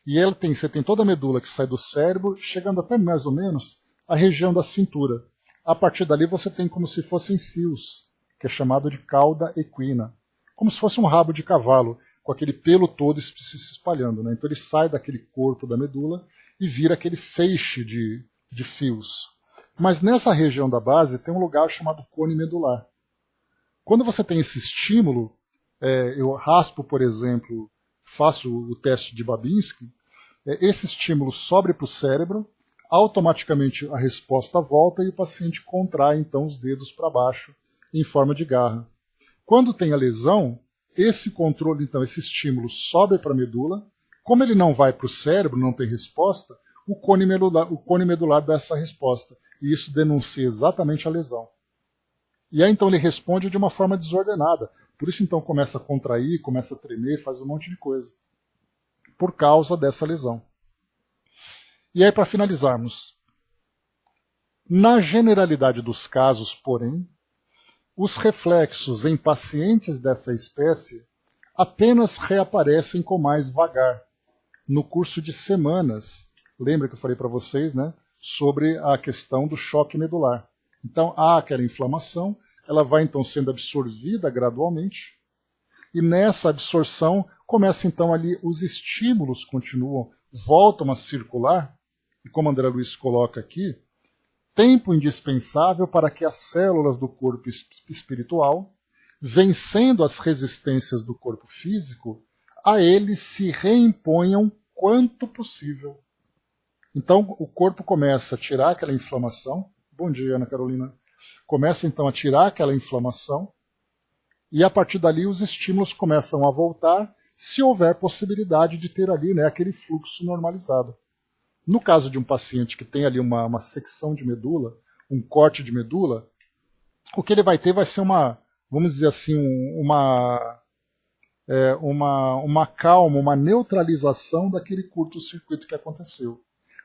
E você tem toda a medula que sai do cérebro, chegando até mais ou menos a região da cintura. A partir dali você tem como se fossem fios, que é chamado de cauda equina. Como se fosse um rabo de cavalo, com aquele pelo todo se espalhando. Né? Então ele sai daquele corpo da medula e vira aquele feixe de fios. Mas nessa região da base tem um lugar chamado cone medular. Quando você tem esse estímulo, eu raspo, por exemplo, faço o teste de Babinski, esse estímulo sobe para o cérebro, automaticamente a resposta volta e o paciente contrai então os dedos para baixo em forma de garra. Quando tem a lesão, esse controle, então, esse estímulo sobe para a medula. Como ele não vai para o cérebro, não tem resposta, o cone medular dá essa resposta. E isso denuncia exatamente a lesão. E aí, então, ele responde de uma forma desordenada. Por isso, então, começa a contrair, começa a tremer, faz um monte de coisa. Por causa dessa lesão. E aí, para finalizarmos. Na generalidade dos casos, porém, os reflexos em pacientes dessa espécie apenas reaparecem com mais vagar no curso de semanas. Lembra que eu falei para vocês, né, sobre a questão do choque medular. Então há aquela inflamação, ela vai então sendo absorvida gradualmente, e nessa absorção começa então ali os estímulos continuam, voltam a circular, e como André Luiz coloca aqui, tempo indispensável para que as células do corpo espiritual, vencendo as resistências do corpo físico, a ele se reimponham quanto possível. Então o corpo começa a tirar aquela inflamação. Bom dia, Ana Carolina. Começa então a tirar aquela inflamação e a partir dali os estímulos começam a voltar, se houver possibilidade de ter ali, né, aquele fluxo normalizado. No caso de um paciente que tem ali uma secção de medula, um corte de medula, o que ele vai ter vai ser uma, vamos dizer assim, uma calma, uma neutralização daquele curto-circuito que aconteceu.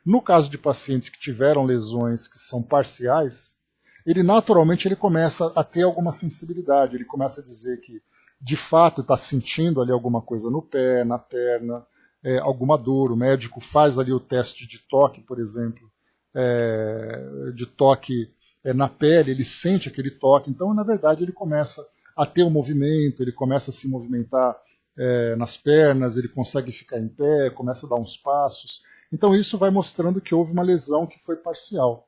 No caso de pacientes que tiveram lesões que são parciais, ele naturalmente ele começa a ter alguma sensibilidade, ele começa a dizer que de fato está sentindo ali alguma coisa no pé, na perna, alguma dor, o médico faz ali o teste de toque, por exemplo, de toque na pele, ele sente aquele toque, então na verdade ele começa a ter um movimento, ele começa a se movimentar nas pernas, ele consegue ficar em pé, começa a dar uns passos. Então isso vai mostrando que houve uma lesão que foi parcial.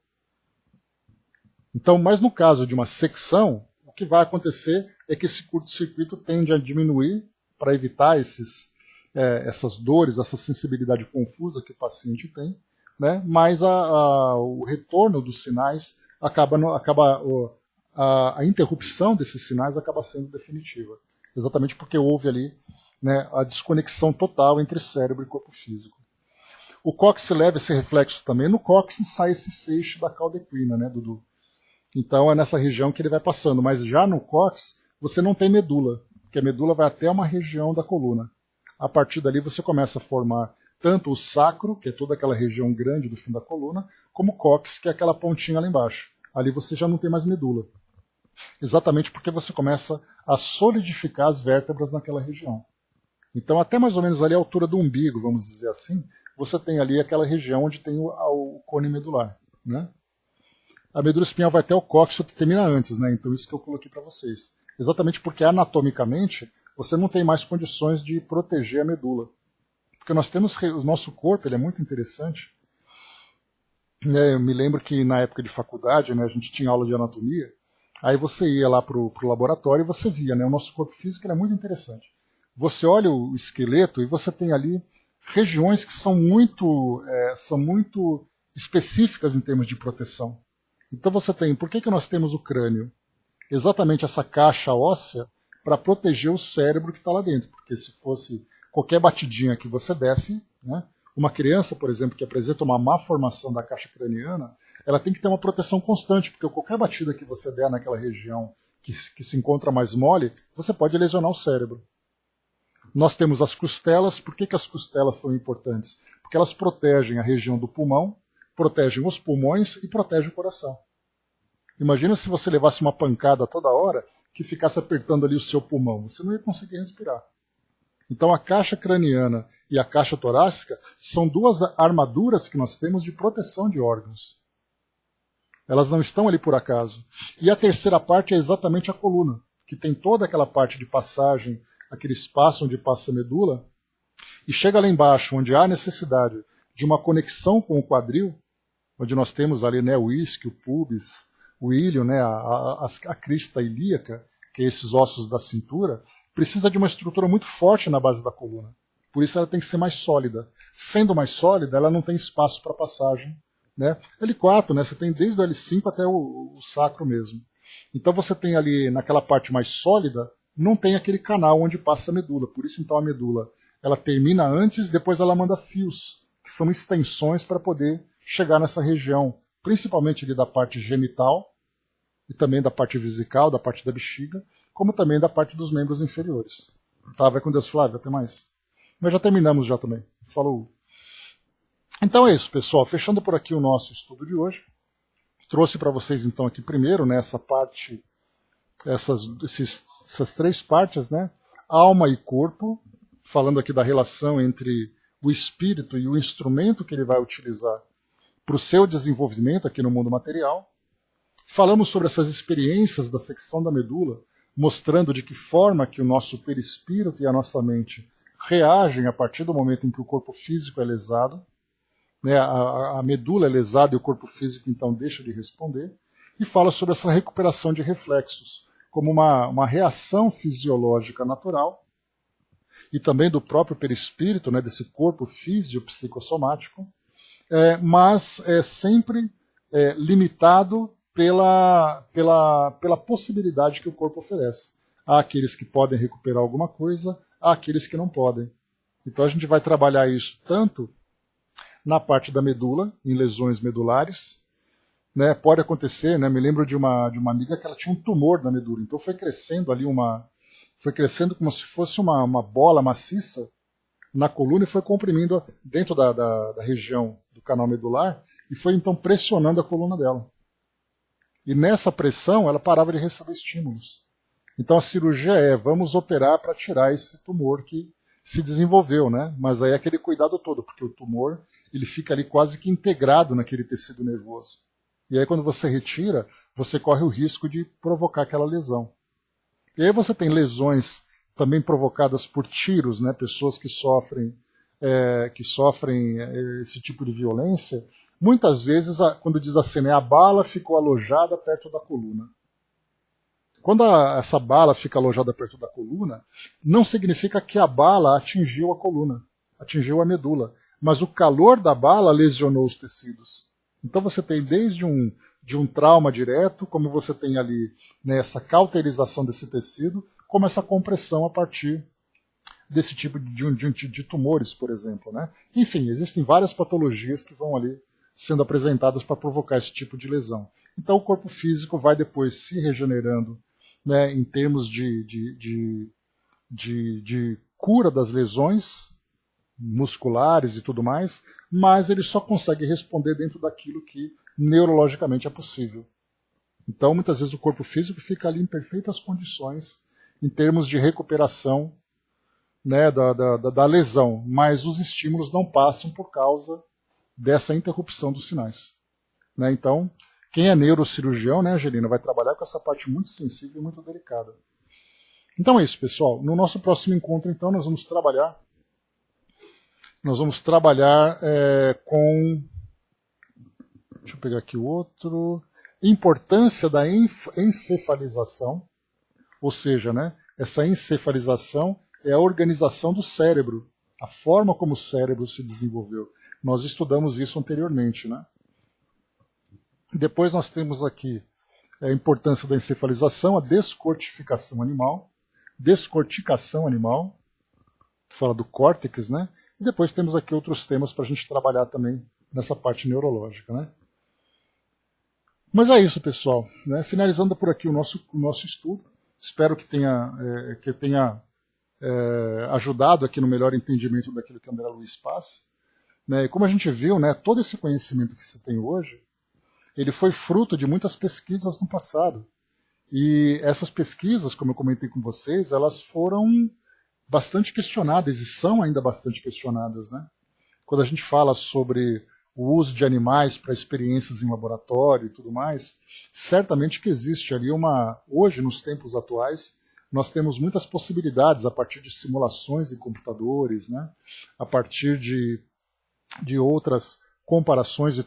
Então, mas no caso de uma secção, o que vai acontecer é que esse curto-circuito tende a diminuir para evitar essas dores, essa sensibilidade confusa que o paciente tem, né? Mas o retorno dos sinais a interrupção desses sinais acaba sendo definitiva, exatamente porque houve ali, né, a desconexão total entre cérebro e corpo físico. O cóccix leva esse reflexo também. No cóccix sai esse feixe da caldequina, né, Dudu? Então é nessa região que ele vai passando, mas já no cóccix você não tem medula, porque a medula vai até uma região da coluna. A partir dali você começa a formar tanto o sacro, que é toda aquela região grande do fim da coluna, como o cóccix, que é aquela pontinha lá embaixo. Ali você já não tem mais medula. Exatamente porque você começa a solidificar as vértebras naquela região. Então até mais ou menos ali a altura do umbigo, vamos dizer assim, você tem ali aquela região onde tem o cone medular, né? A medula espinhal vai até o cóccix, que termina antes, né? Então isso que eu coloquei para vocês. Exatamente porque anatomicamente você não tem mais condições de proteger a medula. Porque nós temos o nosso corpo, ele é muito interessante. Eu me lembro que na época de faculdade, né, a gente tinha aula de anatomia, aí você ia lá para o laboratório e você via, né, o nosso corpo físico ele é muito interessante. Você olha o esqueleto e você tem ali regiões que são muito específicas em termos de proteção. Então você tem, por que nós temos o crânio? Exatamente essa caixa óssea para proteger o cérebro que está lá dentro. Porque se fosse qualquer batidinha que você desse, né, uma criança, por exemplo, que apresenta uma má formação da caixa craniana, ela tem que ter uma proteção constante, porque qualquer batida que você der naquela região que se encontra mais mole, você pode lesionar o cérebro. Nós temos as costelas. Por que as costelas são importantes? Porque elas protegem a região do pulmão, protegem os pulmões e protegem o coração. Imagina se você levasse uma pancada toda hora que ficasse apertando ali o seu pulmão. Você não ia conseguir respirar. Então a caixa craniana e a caixa torácica são duas armaduras que nós temos de proteção de órgãos. Elas não estão ali por acaso. E a terceira parte é exatamente a coluna, que tem toda aquela parte de passagem, aquele espaço onde passa a medula, e chega lá embaixo, onde há necessidade de uma conexão com o quadril, onde nós temos ali, né, o isquio, o pubis, o ilho, né, a crista ilíaca, que é esses ossos da cintura, precisa de uma estrutura muito forte na base da coluna. Por isso ela tem que ser mais sólida. Sendo mais sólida, ela não tem espaço para passagem, né? L4, né, você tem desde o L5 até o sacro mesmo. Então você tem ali, naquela parte mais sólida, não tem aquele canal onde passa a medula. Por isso então a medula ela termina antes, depois ela manda fios, que são extensões para poder chegar nessa região, principalmente ali da parte genital, e também da parte vesical, da parte da bexiga, como também da parte dos membros inferiores. Tá? Vai com Deus, Flávio. Até mais. Mas já terminamos já também. Falou. Então é isso, pessoal. Fechando por aqui o nosso estudo de hoje. Trouxe para vocês, então, aqui primeiro, né, essa parte, essas três partes, né? alma e corpo, falando aqui da relação entre o espírito e o instrumento que ele vai utilizar para o seu desenvolvimento aqui no mundo material. Falamos sobre essas experiências da secção da medula, mostrando de que forma que o nosso perispírito e a nossa mente reagem a partir do momento em que o corpo físico é lesado. Né, a medula é lesada e o corpo físico então deixa de responder. E fala sobre essa recuperação de reflexos, como uma reação fisiológica natural, e também do próprio perispírito, né, desse corpo físico-psicossomático, mas sempre limitado pela possibilidade que o corpo oferece. Há aqueles que podem recuperar alguma coisa, há aqueles que não podem. Então a gente vai trabalhar isso tanto na parte da medula, em lesões medulares, né, pode acontecer, né, me lembro de uma amiga que ela tinha um tumor na medula, então foi crescendo ali foi crescendo como se fosse uma bola maciça na coluna e foi comprimindo dentro da região do canal medular e foi então pressionando a coluna dela. E nessa pressão ela parava de receber estímulos. Então a cirurgia vamos operar para tirar esse tumor que se desenvolveu, né? Mas aí é aquele cuidado todo, porque o tumor ele fica ali quase que integrado naquele tecido nervoso. E aí quando você retira, você corre o risco de provocar aquela lesão. E aí você tem lesões também provocadas por tiros, né? Pessoas que sofrem esse tipo de violência. Muitas vezes, quando diz assim, né, a bala ficou alojada perto da coluna. Quando essa bala fica alojada perto da coluna, não significa que a bala atingiu a coluna, atingiu a medula, mas o calor da bala lesionou os tecidos. Então você tem desde um trauma direto, como você tem ali, né, essa cauterização desse tecido, como essa compressão a partir desse tipo de tumores, por exemplo. Né? Enfim, existem várias patologias que vão ali sendo apresentadas para provocar esse tipo de lesão. Então o corpo físico vai depois se regenerando, né, em termos de cura das lesões musculares e tudo mais, mas ele só consegue responder dentro daquilo que neurologicamente é possível. Então, muitas vezes o corpo físico fica ali em perfeitas condições em termos de recuperação, né, da lesão, mas os estímulos não passam por causa dessa interrupção dos sinais. Né? Então, quem é neurocirurgião, né, Angelina, vai trabalhar com essa parte muito sensível e muito delicada. Então é isso, pessoal. No nosso próximo encontro, então, nós vamos trabalhar com... Deixa eu pegar aqui o outro. Importância da encefalização, ou seja, né, essa encefalização é a organização do cérebro, a forma como o cérebro se desenvolveu. Nós estudamos isso anteriormente, né? Depois nós temos aqui a importância da encefalização, a descorticação animal, que fala do córtex, né? E depois temos aqui outros temas para a gente trabalhar também nessa parte neurológica, né? Mas é isso, pessoal. Né? Finalizando por aqui o nosso estudo. Espero que tenha ajudado aqui no melhor entendimento daquilo que André Luiz passa. Né? E como a gente viu, né, todo esse conhecimento que se tem hoje, ele foi fruto de muitas pesquisas no passado. E essas pesquisas, como eu comentei com vocês, elas foram bastante questionadas e são ainda bastante questionadas. Né? Quando a gente fala sobre o uso de animais para experiências em laboratório e tudo mais, certamente que existe ali hoje, nos tempos atuais, nós temos muitas possibilidades a partir de simulações em computadores, né? A partir de outras comparações